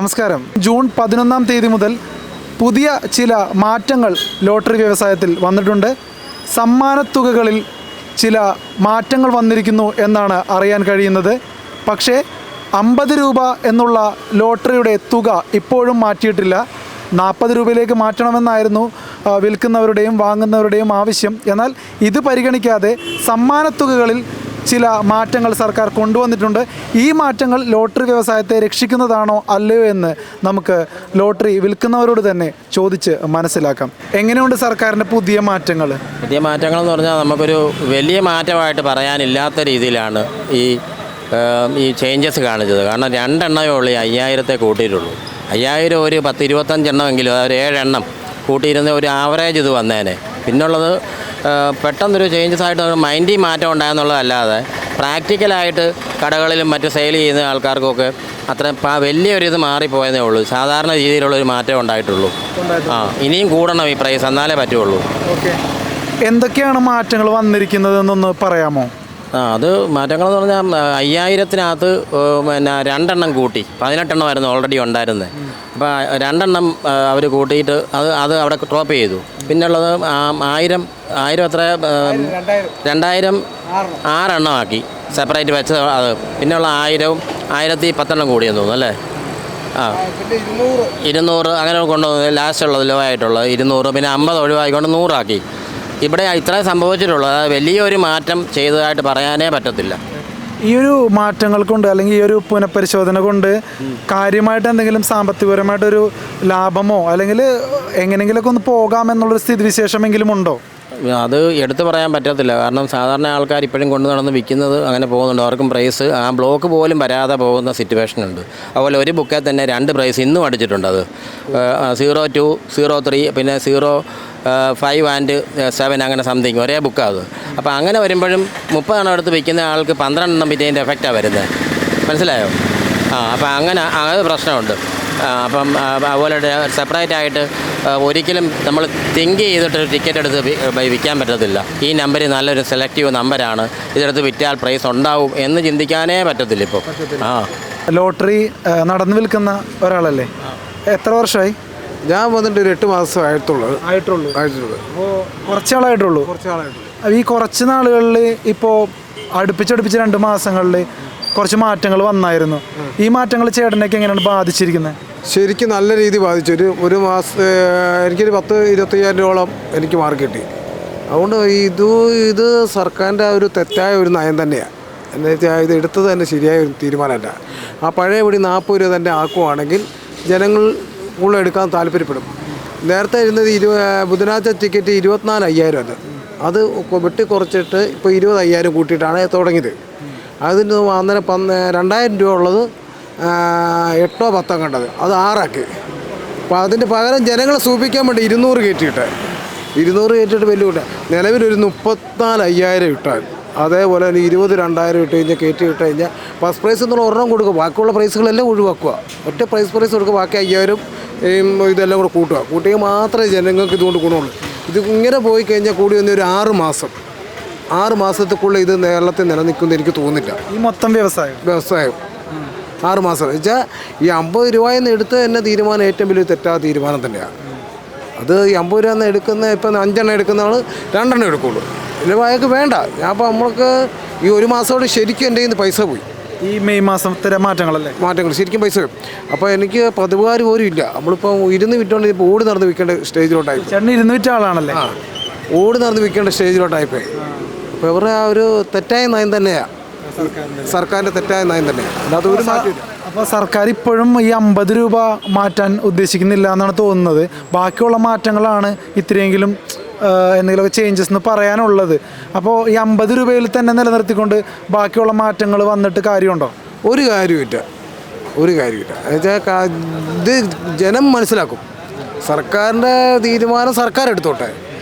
നമസ്കാരം. ജൂൺ 11-ാം തീയതി മുതൽ പുതിയ ചില മാറ്റങ്ങൾ ലോട്ടറി വ്യവസായത്തിൽ വന്നിട്ടുണ്ട്. സമ്മാനത്തുകകളിൽ ചില മാറ്റങ്ങൾ വന്നിരിക്കുന്നു എന്നാണ് അറിയാൻ കഴിയുന്നത്. പക്ഷേ 50 രൂപ എന്നുള്ള ലോട്ടറിയുടെ തുക ഇപ്പോഴും മാറ്റിയിട്ടില്ല. 40 രൂപയിലേക്ക് മാറ്റണമെന്നായിരുന്നു വിൽക്കുന്നവരുടെയും വാങ്ങുന്നവരുടെയും ആവശ്യം. എന്നാൽ ഇത് പരിഗണിക്കാതെ സമ്മാനത്തുകകളിൽ ചില മാറ്റങ്ങൾ സർക്കാർ കൊണ്ടുവന്നിട്ടുണ്ട്. ഈ മാറ്റങ്ങൾ ലോട്ടറി വ്യവസായത്തെ രക്ഷിക്കുന്നതാണോ അല്ലയോ എന്ന് നമുക്ക് ലോട്ടറി വിൽക്കുന്നവരോട് തന്നെ ചോദിച്ച് മനസ്സിലാക്കാം. എങ്ങനെയുണ്ട് സർക്കാരിൻ്റെ പുതിയ മാറ്റങ്ങൾ? പുതിയ മാറ്റങ്ങൾ എന്ന് പറഞ്ഞാൽ നമുക്കൊരു വലിയ മാറ്റമായിട്ട് പറയാനില്ലാത്ത രീതിയിലാണ് ഈ ചേഞ്ചസ് കാണിച്ചത്. കാരണം 2 എണ്ണമേ ഉള്ളൂ 5000 കൂട്ടിയിട്ടുള്ളൂ. 5000 ഒരു 10-25 എണ്ണമെങ്കിലും, ഒരു 7 എണ്ണം കൂട്ടിയിരുന്ന ഒരു ആവറേജ് ഇത് വന്നേനെ. പിന്നുള്ളത് പെട്ടെന്നൊരു ചേഞ്ചസ് ആയിട്ട് മൈൻഡിൽ മാറ്റം ഉണ്ടായെന്നുള്ളതല്ലാതെ പ്രാക്ടിക്കലായിട്ട് കടകളിലും മറ്റ് സെയിൽ ചെയ്യുന്ന ആൾക്കാർക്കൊക്കെ അത്ര വലിയൊരു ഇത് മാറിപ്പോയതേ ഉള്ളൂ. സാധാരണ രീതിയിലുള്ളൊരു മാറ്റം ഉണ്ടായിട്ടുള്ളൂ. ഇനിയും കൂടണം ഈ പ്രൈസ്, എന്നാലേ പറ്റുള്ളൂ. ഓക്കെ, എന്തൊക്കെയാണ് മാറ്റങ്ങൾ വന്നിരിക്കുന്നതെന്നൊന്ന് പറയാമോ? അത് മാറ്റങ്ങളെന്ന് പറഞ്ഞാൽ 5000-നകത്ത് പിന്നെ 2 എണ്ണം കൂട്ടി 18 എണ്ണമായിരുന്നു ഓൾറെഡി ഉണ്ടായിരുന്നത്. അപ്പോൾ 2 എണ്ണം അവർ കൂട്ടിയിട്ട് അത് അവിടെ ഡ്രോപ്പ് ചെയ്തു. പിന്നുള്ളത് 1000 എത്ര 2000 6 എണ്ണമാക്കി സെപ്പറേറ്റ് വെച്ച്. അത് പിന്നെയുള്ള 1010 കൂടിയെന്ന് തോന്നുന്നു അല്ലേ? 200 അങ്ങനെ കൊണ്ടുവന്നു. ലാസ്റ്റ് ഉള്ളത് ലോ ആയിട്ടുള്ളത് 200, പിന്നെ 50 ഒഴിവാക്കിക്കൊണ്ട് 100 ആക്കി. ഇവിടെ ഇത്രേ സംഭവിച്ചിട്ടുള്ളൂ. അതായത് വലിയൊരു മാറ്റം ചെയ്തതായിട്ട് പറയാനേ പറ്റത്തില്ല. ഈ ഒരു മാറ്റങ്ങൾ കൊണ്ട് അല്ലെങ്കിൽ ഈ ഒരു പുനഃപരിശോധന കൊണ്ട് കാര്യമായിട്ട് എന്തെങ്കിലും സാമ്പത്തികപരമായിട്ടൊരു ലാഭമോ അല്ലെങ്കിൽ എങ്ങനെയെങ്കിലുമൊക്കെ ഒന്ന് പോകാമെന്നുള്ളൊരു സ്ഥിതിവിശേഷമെങ്കിലും ഉണ്ടോ? അത് എടുത്തു പറയാൻ പറ്റത്തില്ല. കാരണം സാധാരണ ആൾക്കാർ ഇപ്പോഴും കൊണ്ടു നടന്ന് വിൽക്കുന്നത് അങ്ങനെ പോകുന്നുണ്ട്. അവർക്കും പ്രൈസ് ആ ബ്ലോക്ക് പോലും വരാതെ പോകുന്ന സിറ്റുവേഷനുണ്ട്. അതുപോലെ ഒരു ബുക്കിൽ തന്നെ 2 പ്രൈസ് ഇന്നും അടിച്ചിട്ടുണ്ട്. അത് 02, 03, പിന്നെ 05 and 7 അങ്ങനെ സംതിങ് ഒരേ ബുക്കാണ് അത്. അപ്പോൾ അങ്ങനെ വരുമ്പോഴും 30 എണ്ണം എടുത്ത് വിൽക്കുന്ന ആൾക്ക് 12 എണ്ണം വിറ്റതിൻ്റെ എഫക്റ്റാണ് വരുന്നത്. മനസ്സിലായോ? അപ്പോൾ അങ്ങനെ പ്രശ്നമുണ്ട്. അപ്പം അതുപോലെ സെപ്പറേറ്റ് ആയിട്ട് ഒരിക്കലും നമ്മൾ തിങ്ക് ചെയ്തിട്ട് ടിക്കറ്റ് എടുത്ത് വിൽക്കാൻ പറ്റത്തില്ല. ഈ നമ്പർ നല്ലൊരു സെലക്റ്റീവ് നമ്പറാണ്, ഇതെടുത്ത് വിറ്റാൽ പ്രൈസ് ഉണ്ടാവും എന്ന് ചിന്തിക്കാനേ പറ്റത്തില്ല ഇപ്പോൾ. ലോട്ടറി നടന്നു വിൽക്കുന്ന ഒരാളല്ലേ? എത്ര വർഷമായി? ഞാൻ വന്നിട്ട് ഒരു 8 മാസം ആയിട്ടുള്ളൂ. അപ്പോൾ കുറച്ചാളായിട്ടുള്ളൂ. ഈ കുറച്ച് നാളുകളിൽ ഇപ്പോൾ അടുപ്പിച്ചടുപ്പിച്ച് 2 മാസങ്ങളിൽ കുറച്ച് മാറ്റങ്ങൾ വന്നായിരുന്നു. ഈ മാറ്റങ്ങൾ ചേട്ടനൊക്കെ എങ്ങനെയാണ് ബാധിച്ചിരിക്കുന്നത്? ശരിക്കും നല്ല രീതിയിൽ ബാധിച്ചു. ഒരു മാസം എനിക്കൊരു 10-25,000 രൂപയോളം എനിക്ക് മാർക്ക് കിട്ടി. അതുകൊണ്ട് ഇത് സർക്കാരിൻ്റെ ഒരു തെറ്റായ ഒരു നയം തന്നെയാണ്. എന്ന് വെച്ചാൽ ഇത് എടുത്തത് തന്നെ ശരിയായ ഒരു തീരുമാനമല്ല. ആ പഴയപടി 40 രൂപ തന്നെ ആക്കുവാണെങ്കിൽ ജനങ്ങൾ കൂടുതൽ എടുക്കാൻ താല്പര്യപ്പെടും. നേരത്തെ ഇരുന്നത് ബുധനാഴ്ച ടിക്കറ്റ് 24,500 അല്ല, അത് വെട്ടിക്കുറച്ചിട്ട് ഇപ്പോൾ 20,500 കൂട്ടിയിട്ടാണ് തുടങ്ങിയത്. അതിന് അന്നേരം 2,000 രൂപ ഉള്ളത് 8 or 10 കണ്ടത്, അത് 6 ആക്കി. അപ്പോൾ അതിൻ്റെ പകരം ജനങ്ങളെ സൂചിപ്പിക്കാൻ വേണ്ടി 200 കയറ്റിയിട്ട് വലിയ കൂട്ടാൻ നിലവിലൊരു 34,500 ഇട്ടാൽ, അതേപോലെ തന്നെ 22,000 ഇട്ട് കഴിഞ്ഞാൽ കയറ്റി ഇട്ട് കഴിഞ്ഞാൽ ഫസ്റ്റ് പ്രൈസ് എന്നുള്ള ഒരെണ്ണം കൊടുക്കുക, ബാക്കിയുള്ള പ്രൈസുകളെല്ലാം ഒഴിവാക്കുക. ഒറ്റ പ്രൈസ് കൊടുക്കുക, ബാക്കി 5,000 ഇതെല്ലാം കൂടെ കൂട്ടിയാൽ മാത്രമേ ജനങ്ങൾക്ക് ഇതുകൊണ്ട് ഗുണമുള്ളൂ. ഇത് ഇങ്ങനെ പോയി കഴിഞ്ഞാൽ കൂടി വന്ന ഒരു 6 മാസം 6 മാസത്തേക്കുള്ള ഇത് കേരളത്തിൽ നിലനിൽക്കുമെന്ന് എനിക്ക് തോന്നുന്നില്ല. ഈ മൊത്തം വ്യവസായം 6 മാസം വെച്ചാൽ ഈ 50 രൂപയിൽ നിന്ന് എടുത്ത് തന്നെ തീരുമാനം ഏറ്റവും വലിയ തെറ്റാത്ത തീരുമാനം തന്നെയാണ്. അത് ഈ 50 രൂപ എന്ന് എടുക്കുന്ന ഇപ്പം 5 എണ്ണം എടുക്കുന്ന ആൾ 2 എണ്ണം എടുക്കുള്ളൂ. പിന്നെ അയാൾക്ക് വേണ്ട. ഞാൻ അപ്പോൾ നമ്മൾക്ക് ഈ 1 മാസത്തോടെ ശരിക്കും എൻ്റെ കയ്യിൽ നിന്ന് പൈസ പോയി. ഈ മെയ് മാസത്തിലെ മാറ്റങ്ങൾ ശരിക്കും പൈസ പോയി. അപ്പോൾ എനിക്ക് പതിവുകാർ പോലും ഇല്ല. നമ്മളിപ്പോൾ ഇരുന്ന് വിറ്റോണ്ട് ഇപ്പോൾ ഓടി നടന്ന് വിൽക്കേണ്ട സ്റ്റേജിലോട്ടായി. ചേട്ടൻ ഇരുന്ന് വിറ്റ ആളാണല്ലേ? ഓടി നടന്ന് വിൽക്കേണ്ട സ്റ്റേജിലോട്ടായിപ്പോയി. അപ്പോൾ ഇവരുടെ ആ ഒരു തെറ്റായ നയം തന്നെയാണ്, സർക്കാരിൻ്റെ തെറ്റായ നയം തന്നെയാണ്, അല്ലാതെ ഒരു മാറ്റമില്ല. അപ്പോൾ സർക്കാർ ഇപ്പോഴും ഈ 50 രൂപ മാറ്റാൻ ഉദ്ദേശിക്കുന്നില്ല എന്നാണ് തോന്നുന്നത്. ബാക്കിയുള്ള മാറ്റങ്ങളാണ് ഇത്രയെങ്കിലും എന്തെങ്കിലുമൊക്കെ ചേഞ്ചസ് എന്ന് പറയാനുള്ളത്. അപ്പോൾ ഈ 50 രൂപയിൽ തന്നെ നിലനിർത്തിക്കൊണ്ട് ബാക്കിയുള്ള മാറ്റങ്ങൾ വന്നിട്ട് കാര്യമുണ്ടോ? ഒരു കാര്യമില്ല. എന്നുവെച്ചാൽ ഇത് ജനം മനസ്സിലാക്കും. സർക്കാരിൻ്റെ തീരുമാനം സർക്കാർ എടുത്തോട്ടെ.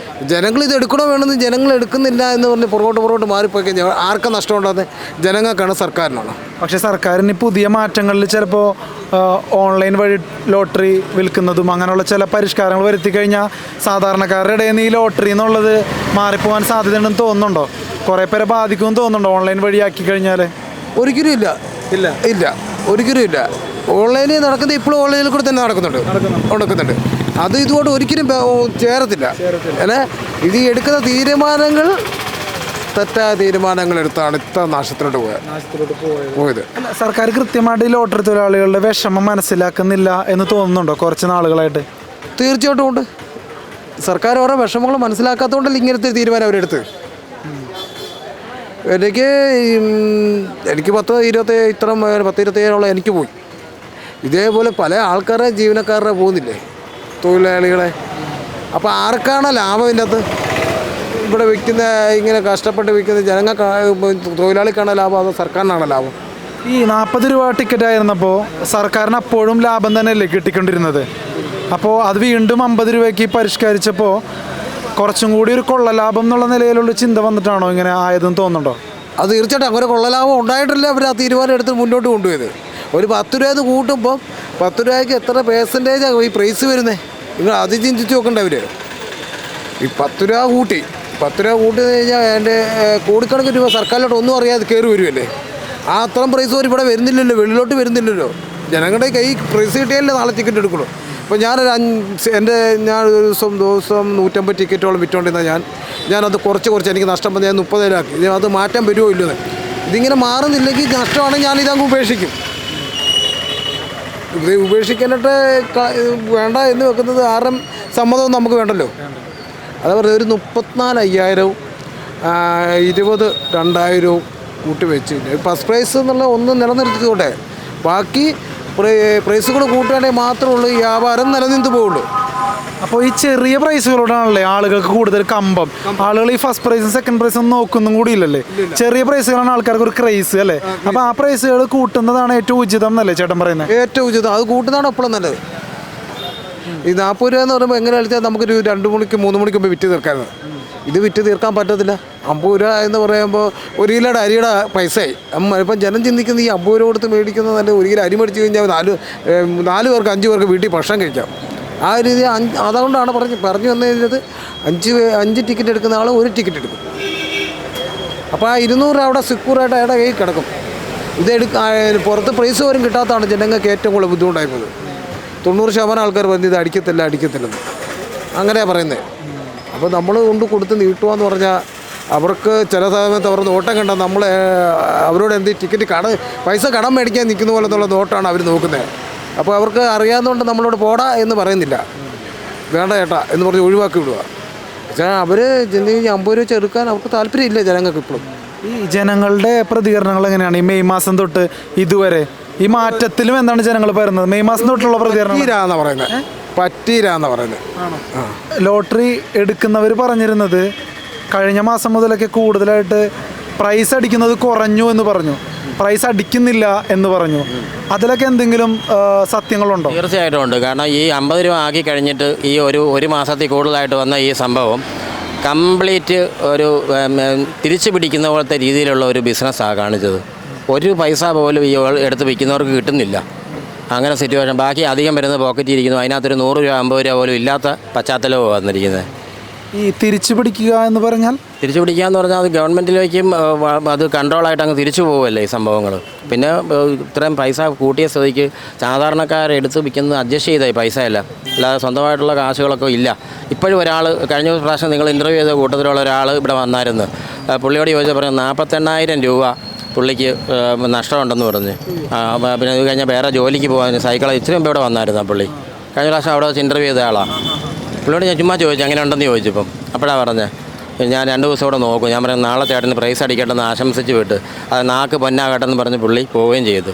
ജനങ്ങൾ ഇത് എടുക്കണോ വേണമെന്ന് ജനങ്ങൾ എടുക്കുന്നില്ല എന്ന് പറഞ്ഞ് പുറകോട്ട് മാറിപ്പോയി കഴിഞ്ഞാൽ ആർക്കും നഷ്ടം ഉണ്ടാകുന്നത്? ജനങ്ങൾക്കാണ്, സർക്കാരിനാണ്. പക്ഷേ സർക്കാരിന് പുതിയ മാറ്റങ്ങളിൽ ചിലപ്പോൾ ഓൺലൈൻ വഴി ലോട്ടറി വിൽക്കുന്നതും അങ്ങനെയുള്ള ചില പരിഷ്കാരങ്ങൾ വരുത്തി കഴിഞ്ഞാൽ സാധാരണക്കാരുടെ ഇടയിൽ നിന്ന് ഈ ലോട്ടറി എന്നുള്ളത് മാറിപ്പോകാൻ സാധ്യതയുണ്ടെന്ന് തോന്നുന്നുണ്ടോ? കുറേ പേരെ ബാധിക്കുമെന്ന് തോന്നുന്നുണ്ടോ ഓൺലൈൻ വഴിയാക്കി കഴിഞ്ഞാൽ? ഒരിക്കലും ഇല്ല. ഒരിക്കലും ഇല്ല. ഓൺലൈനിൽ നടക്കുന്നത് ഇപ്പോഴും ഓൺലൈനിൽ കൂടെ തന്നെ നടക്കുന്നുണ്ട്. അത് ഇതുകൊണ്ട് ഒരിക്കലും ചേരത്തില്ല. അല്ലെ, ഇത് എടുക്കുന്ന തീരുമാനങ്ങൾ തെറ്റായ തീരുമാനങ്ങൾ എടുത്താണ് ഇത്ര നാശത്തിലോട്ട് പോയത്. സർക്കാർ കൃത്യമായിട്ട് ഈ ലോട്ടറി തൊഴിലാളികളുടെ വിഷമം മനസ്സിലാക്കുന്നില്ല എന്ന് തോന്നുന്നുണ്ടോ കുറച്ച് നാളുകളായിട്ട്? തീർച്ചയായിട്ടും ഉണ്ട്. സർക്കാർ ഓരോ വിഷമങ്ങൾ മനസ്സിലാക്കാത്തതുകൊണ്ടല്ല ഇങ്ങനത്തെ തീരുമാനം അവരെടുത്ത്. എനിക്ക് 10-27 എനിക്ക് പോയി. ഇതേപോലെ പല ആൾക്കാരെ ജീവനക്കാരുടെ പോകുന്നില്ലേ, തൊഴിലാളികളെ. അപ്പോൾ ആർക്കാണ് ലാഭം ഇതിൻ്റെ അകത്ത്? ഇവിടെ വിൽക്കുന്ന, ഇങ്ങനെ കഷ്ടപ്പെട്ട് വിൽക്കുന്ന ജനങ്ങൾക്ക്, തൊഴിലാളിക്കാണ് ലാഭം അതോ സർക്കാരിനാണ് ലാഭം? ഈ 40 രൂപ ടിക്കറ്റ് ആയിരുന്നപ്പോൾ സർക്കാരിന് അപ്പോഴും ലാഭം തന്നെയല്ലേ കിട്ടിക്കൊണ്ടിരുന്നത്? അപ്പോൾ അത് വീണ്ടും 50 രൂപയ്ക്ക് പരിഷ്കരിച്ചപ്പോൾ കുറച്ചും കൂടി ഒരു കൊള്ള ലാഭം എന്നുള്ള നിലയിലുള്ള ചിന്ത വന്നിട്ടാണോ ഇങ്ങനെ ആയതെന്ന് തോന്നുന്നുണ്ടോ? അത് തീർച്ചയായിട്ടും അങ്ങനെ കൊള്ള ലാഭം ഉണ്ടായിട്ടല്ലേ അവർ ആ തീരുമാനം എടുത്ത് മുന്നോട്ട് കൊണ്ടുപോയത്. ഒരു 10 രൂപ കൂട്ടുമ്പോൾ 10 രൂപയ്ക്ക് എത്ര പെർസെൻറ്റേജാണ് ഈ പ്രൈസ് വരുന്നത്? നിങ്ങൾ അത് ചിന്തിച്ച് നോക്കണ്ടവർ. ഈ 10 രൂപ കൂട്ടി കഴിഞ്ഞാൽ എൻ്റെ കോടിക്കണക്കിന് രൂപ സർക്കാരിലോട്ട് ഒന്നും അറിയാതെ കയറി വരുമല്ലേ. ആ അത്രയും പ്രൈസ് ഒരു ഇവിടെ വരുന്നില്ലല്ലോ, വെളിയിലോട്ട് വരുന്നില്ലല്ലോ. ജനങ്ങളുടെ കൈ പ്രൈസ് കിട്ടിയാലേ നാളെ ടിക്കറ്റ് എടുക്കുള്ളൂ. ഇപ്പോൾ ഞാൻ ഒരു ദിവസം 150 ടിക്കറ്റോളം വിറ്റുകൊണ്ടിരുന്ന ഞാനത് കുറച്ച് എനിക്ക് നഷ്ടം വന്ന് ഞാൻ 30,000 അത് മാറ്റാൻ വരുമോ ഇല്ലെന്ന്. ഇതിങ്ങനെ മാറുന്നില്ലെങ്കിൽ നഷ്ടമാണെങ്കിൽ ഞാനിതങ്ങ് ഉപേക്ഷിക്കും. ഇത് ഉപേക്ഷിക്കാനായിട്ട് വേണ്ട എന്ന് വെക്കുന്നത് ആരും സമ്മതവും നമുക്ക് വേണ്ടല്ലോ. അത് പറഞ്ഞത് ഒരു 34,500 20,000 കൂട്ടി വെച്ച് ഫസ്റ്റ് പ്രൈസ് എന്നുള്ള ഒന്ന് നിലനിർത്തിക്കോട്ടെ. ബാക്കി പ്രൈസുകൾ കൂട്ടുകയാണെങ്കിൽ മാത്രമേ ഉള്ളൂ ഈ വ്യാപാരം നിലനിന്ന് പോവുള്ളൂ. അപ്പോൾ ഈ ചെറിയ പ്രൈസുകളോടാണല്ലേ ആളുകൾക്ക് കൂടുതൽ കമ്പം. ആളുകൾ ഈ ഫസ്റ്റ് പ്രൈസും സെക്കൻഡ് പ്രൈസും ഒന്നും നോക്കൊന്നും കൂടി ഇല്ലല്ലേ. ചെറിയ പ്രൈസുകളാണ് ആൾക്കാർക്ക് ഒരു ക്രൈസ് അല്ലേ. അപ്പോൾ ആ പ്രൈസുകൾ കൂട്ടുന്നതാണ് ഏറ്റവും ഉചിതം എന്നല്ലേ ചേട്ടൻ പറയുന്നത്? ഏറ്റവും ഉചിതം അത് കൂട്ടുന്നതാണ് എപ്പോഴും നല്ലത്. ഈ 40 രൂപ എന്ന് പറയുമ്പോൾ എങ്ങനെ കളിച്ചാൽ നമുക്കൊരു 2 മണിക്ക് 3 മണിക്ക് മുമ്പ് വിറ്റ് തീർക്കാനാണ്. ഇത് വിറ്റ് തീർക്കാൻ പറ്റത്തില്ല. 50 രൂപ എന്ന് പറയുമ്പോൾ 1 കിലോയുടെ അരിയുടെ പൈസയായി. ഇപ്പം ജനം ചിന്തിക്കുന്നത് ഈ 50 രൂപ കൊടുത്ത് മേടിക്കുന്നത് നല്ല 1 കിലോ അരി മേടിച്ച് കഴിഞ്ഞാൽ 4 പേർക്ക് 5 പേർക്ക് വീട്ടിൽ ഭക്ഷണം കഴിക്കാം. ആ രീതി അതുകൊണ്ടാണ് പറഞ്ഞു വന്നത് 5 ടിക്കറ്റ് എടുക്കുന്ന ആൾ 1 ടിക്കറ്റ് എടുക്കും. അപ്പോൾ ആ 200 രൂപ അവിടെ സെക്യൂറായിട്ട് അയാളുടെ കയ്യിൽ കിടക്കും. പുറത്ത് പ്രൈസ് പോലും കിട്ടാത്തതാണ് ജനങ്ങൾക്ക് ഏറ്റവും കൂടുതൽ ബുദ്ധിമുട്ടായിപ്പോയത്. 90% ആൾക്കാർ പറഞ്ഞ് ഇത് അടിക്കത്തില്ലെന്ന് അങ്ങനെയാണ് പറയുന്നത്. അപ്പോൾ നമ്മൾ കൊടുത്ത് നീട്ടുകയെന്ന് പറഞ്ഞാൽ അവർക്ക് ചില സമയത്ത് അവർ നോട്ടം കണ്ടാൽ നമ്മൾ അവരോട് ടിക്കറ്റ് പൈസ കടം മേടിക്കാൻ നിൽക്കുന്ന പോലെ എന്നുള്ള നോട്ടാണ് അവർ നോക്കുന്നത്. അപ്പോൾ അവർക്ക് അറിയാവുന്നതുകൊണ്ട് നമ്മളോട് പോടാ എന്ന് പറയുന്നില്ല, വേണ്ട ചേട്ടാ എന്ന് പറഞ്ഞ് ഒഴിവാക്കി വിടുക. പക്ഷേ അവർ 50 രൂപ ചെറുക്കാൻ അവർക്ക് താല്പര്യമില്ല ജനങ്ങൾക്ക് ഇപ്പോഴും. ഈ ജനങ്ങളുടെ പ്രതികരണങ്ങൾ എങ്ങനെയാണ് ഈ മെയ് മാസം തൊട്ട് ഇതുവരെ? ഈ മാറ്റത്തിലും എന്താണ് ജനങ്ങൾ പറയുന്നത്? മെയ് മാസം തൊട്ടുള്ള പ്രതികരണം പറ്റീരാന്ന് പറയുന്നത്. ലോട്ടറി എടുക്കുന്നവർ പറഞ്ഞിരുന്നത് കഴിഞ്ഞ മാസം മുതലൊക്കെ കൂടുതലായിട്ട് പ്രൈസ് അടിക്കുന്നത് കുറഞ്ഞു എന്ന് പറഞ്ഞു, പ്രൈസ് അടിക്കുന്നില്ല എന്ന് പറഞ്ഞു. അതിലൊക്കെ എന്തെങ്കിലും സത്യങ്ങളുണ്ടോ? തീർച്ചയായിട്ടും ഉണ്ട്. കാരണം ഈ 50 രൂപ ആക്കി കഴിഞ്ഞിട്ട് ഈ ഒരു മാസത്തിൽ കൂടുതലായിട്ട് വന്ന ഈ സംഭവം കംപ്ലീറ്റ് ഒരു തിരിച്ചു പിടിക്കുന്ന പോലത്തെ രീതിയിലുള്ള ഒരു ബിസിനസ്സാണ് കാണിച്ചത്. ഒരു പൈസ പോലും ഈ എടുത്ത് വിൽക്കുന്നവർക്ക് കിട്ടുന്നില്ല. അങ്ങനെ സിറ്റുവേഷൻ. ബാക്കി അധികം വരുന്നത് പോക്കറ്റിൽ ഇരിക്കുന്നു. അതിനകത്തൊരു 100 രൂപ 50 രൂപ പോലും ഇല്ലാത്ത പശ്ചാത്തലവും വന്നിരിക്കുന്നത്. ഈ തിരിച്ചു പിടിക്കുക എന്ന് പറഞ്ഞാൽ അത് ഗവൺമെൻറ്റിലേക്കും അത് കൺട്രോളായിട്ട് അങ്ങ് തിരിച്ചു പോകുമല്ലേ ഈ സംഭവങ്ങൾ. പിന്നെ ഇത്രയും പൈസ കൂട്ടിയ സ്ഥിതിക്ക് സാധാരണക്കാരെടുത്ത് വിൽക്കുന്നത് അഡ്ജസ്റ്റ് ചെയ്തായി പൈസയല്ല, അല്ലാതെ സ്വന്തമായിട്ടുള്ള കാശുകളൊക്കെ ഇല്ല. ഇപ്പോഴും ഒരാൾ കഴിഞ്ഞ പ്രാവശ്യം നിങ്ങൾ ഇൻ്റർവ്യൂ ചെയ്ത കൂട്ടത്തിലുള്ള ഒരാൾ ഇവിടെ വന്നായിരുന്നു. പുള്ളിയോട് ചോദിച്ചാൽ പറഞ്ഞു 48,000 രൂപ പുള്ളിക്ക് നഷ്ടമുണ്ടെന്ന് പറഞ്ഞ്. പിന്നെ അത് കഴിഞ്ഞാൽ വേറെ ജോലിക്ക് പോകാൻ സൈക്കിള് ഇച്ചിരി മുമ്പ് ഇവിടെ വന്നായിരുന്നു പുള്ളി. കഴിഞ്ഞ പ്രാവശ്യം അവിടെ വെച്ച് ഇൻ്റർവ്യൂ ചെയ്ത ആളാണ്. പുള്ളിയോട് ഞാൻ ചുമ്മാ ചോദിച്ചു അങ്ങനെ ഉണ്ടെന്ന് ചോദിച്ചപ്പം അപ്പോഴാണ് പറഞ്ഞത് ഞാൻ 2 ദിവസം കൂടെ നോക്കും. ഞാൻ പറഞ്ഞു നാളെ ചേട്ടന് പ്രൈസ് അടിക്കട്ടെന്ന് ആശംസിച്ച് വിട്ട് അത് നാക്ക് പൊന്നാകട്ടെന്ന് പറഞ്ഞ് പുള്ളി പോവുകയും ചെയ്തു.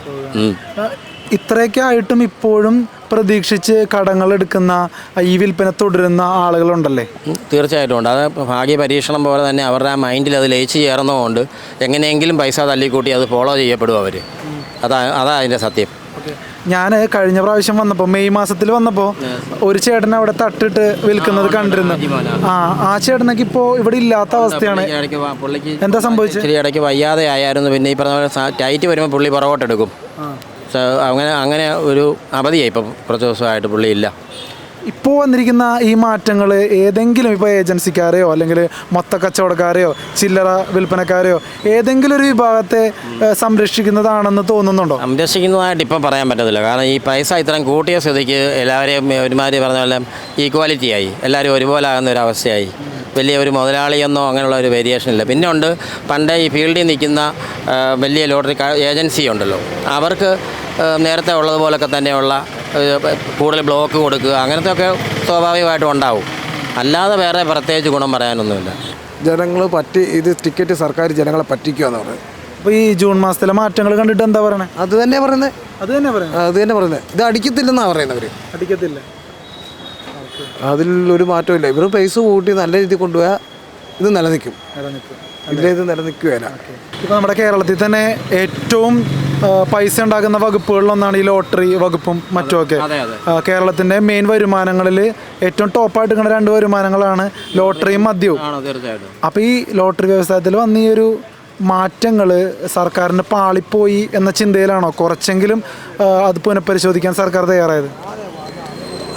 ഇത്രയൊക്കെ ആയിട്ടും ഇപ്പോഴും പ്രതീക്ഷിച്ച് കടങ്ങൾ എടുക്കുന്ന ഈ വിൽപ്പന തുടരുന്ന ആളുകളുണ്ടല്ലേ? തീർച്ചയായിട്ടും ഉണ്ട്. അത് ഭാഗ്യ പരീക്ഷണം പോലെ തന്നെ അവരുടെ ആ മൈൻഡിൽ അത് ലയിച്ച് ചേർന്നതുകൊണ്ട് എങ്ങനെയെങ്കിലും പൈസ തല്ലിക്കൂട്ടി അത് ഫോളോ ചെയ്യപ്പെടും അവർ. അതാ അതിൻ്റെ സത്യം. ഞാൻ കഴിഞ്ഞ പ്രാവശ്യം വന്നപ്പോൾ മെയ് മാസത്തിൽ വന്നപ്പോൾ ഒരു ചേട്ടൻ അവിടെ തട്ടിട്ട് വിൽക്കുന്നത് കണ്ടിരുന്നു. ആ ചേട്ടനൊക്കെ ഇപ്പോൾ ഇവിടെ ഇല്ലാത്ത അവസ്ഥയാണ്. എന്താ സംഭവിച്ചത്? ഇടയ്ക്ക് വയ്യാതെ ആയിരുന്നു. പിന്നെ ഈ പറഞ്ഞ ടൈറ്റ് വരുമ്പോൾ പുള്ളി പുറകോട്ടെടുക്കും. അങ്ങനെ ഒരു അവധിയായി ഇപ്പം കുറച്ച് ദിവസമായിട്ട് പുള്ളി ഇല്ല. ഇപ്പോൾ വന്നിരിക്കുന്ന ഈ മാറ്റങ്ങൾ ഏതെങ്കിലും ഇപ്പോൾ ഏജൻസിക്കാരെയോ അല്ലെങ്കിൽ മൊത്ത കച്ചവടക്കാരെയോ ചില്ലറ വിൽപ്പനക്കാരെയോ ഏതെങ്കിലും ഒരു വിഭാഗത്തെ സംരക്ഷിക്കുന്നതാണെന്ന് തോന്നുന്നുണ്ടോ? സംരക്ഷിക്കുന്നതായിട്ട് ഇപ്പം പറയാൻ പറ്റത്തില്ല. കാരണം ഈ പൈസ ഇത്രയും കൂട്ടിയ സ്ഥിതിക്ക് എല്ലാവരെയും ഒരുമാതിരി പറഞ്ഞ പോലെ ഈക്വാലിറ്റി ആയി, എല്ലാവരും ഒരുപോലെ ആകുന്ന ഒരു അവസ്ഥയായി. വലിയ ഒരു മുതലാളിയെന്നോ അങ്ങനെയുള്ള ഒരു വേരിയേഷൻ ഇല്ല. പിന്നെ ഉണ്ട്, പണ്ട് ഈ ഫീൽഡിൽ നിൽക്കുന്ന വലിയ ലോട്ടറി ഏജൻസി ഉണ്ടല്ലോ, അവർക്ക് നേരത്തെ ഉള്ളതുപോലൊക്കെ തന്നെയുള്ള കൂടുതൽ ബ്ലോക്ക് കൊടുക്കുക അങ്ങനത്തെ ഒക്കെ സ്വാഭാവികമായിട്ടും ഉണ്ടാവും. അല്ലാതെ വേറെ പ്രത്യേകിച്ച് ഗുണം പറയാനൊന്നുമില്ല. ജനങ്ങൾ ഇത് ടിക്കറ്റ് സർക്കാർ ജനങ്ങളെ പറ്റിക്കുക എന്ന് പറയുന്നത്. അപ്പോൾ ഈ ജൂൺ മാസത്തിലെ മാറ്റങ്ങൾ കണ്ടിട്ട് എന്താ പറയണേ? അത് തന്നെ പറയുന്നത്. അത് തന്നെ പറയുന്നത് ഇത് അടിക്കത്തില്ലെന്നാണ് പറയുന്നവർ. അടിക്കത്തില്ല, അതിൽ ഒരു മാറ്റമില്ല. ഇവർ പൈസ കൂട്ടി നല്ല രീതിയിൽ കൊണ്ടുപോയാൽ ഇത് നിലനിൽക്കും. ഇല്ല, ഇത് നിലനിൽക്കുകയില്ല. ഇപ്പോൾ നമ്മുടെ കേരളത്തിൽ തന്നെ ഏറ്റവും പൈസ ഉണ്ടാക്കുന്ന വകുപ്പുകളിലൊന്നാണ് ഈ ലോട്ടറി വകുപ്പും മറ്റുമൊക്കെ. കേരളത്തിൻ്റെ മെയിൻ വരുമാനങ്ങളിൽ ഏറ്റവും ടോപ്പായിട്ട് കിട്ടുന്ന 2 വരുമാനങ്ങളാണ് ലോട്ടറിയും മദ്യവും. അപ്പോൾ ഈ ലോട്ടറി വ്യവസായത്തിൽ വന്ന ഈ ഒരു മാറ്റങ്ങൾ സർക്കാരിന് പാളിപ്പോയി എന്ന ചിന്തയിലാണോ കുറച്ചെങ്കിലും അത് പുനഃപരിശോധിക്കാൻ സർക്കാർ തയ്യാറായത്?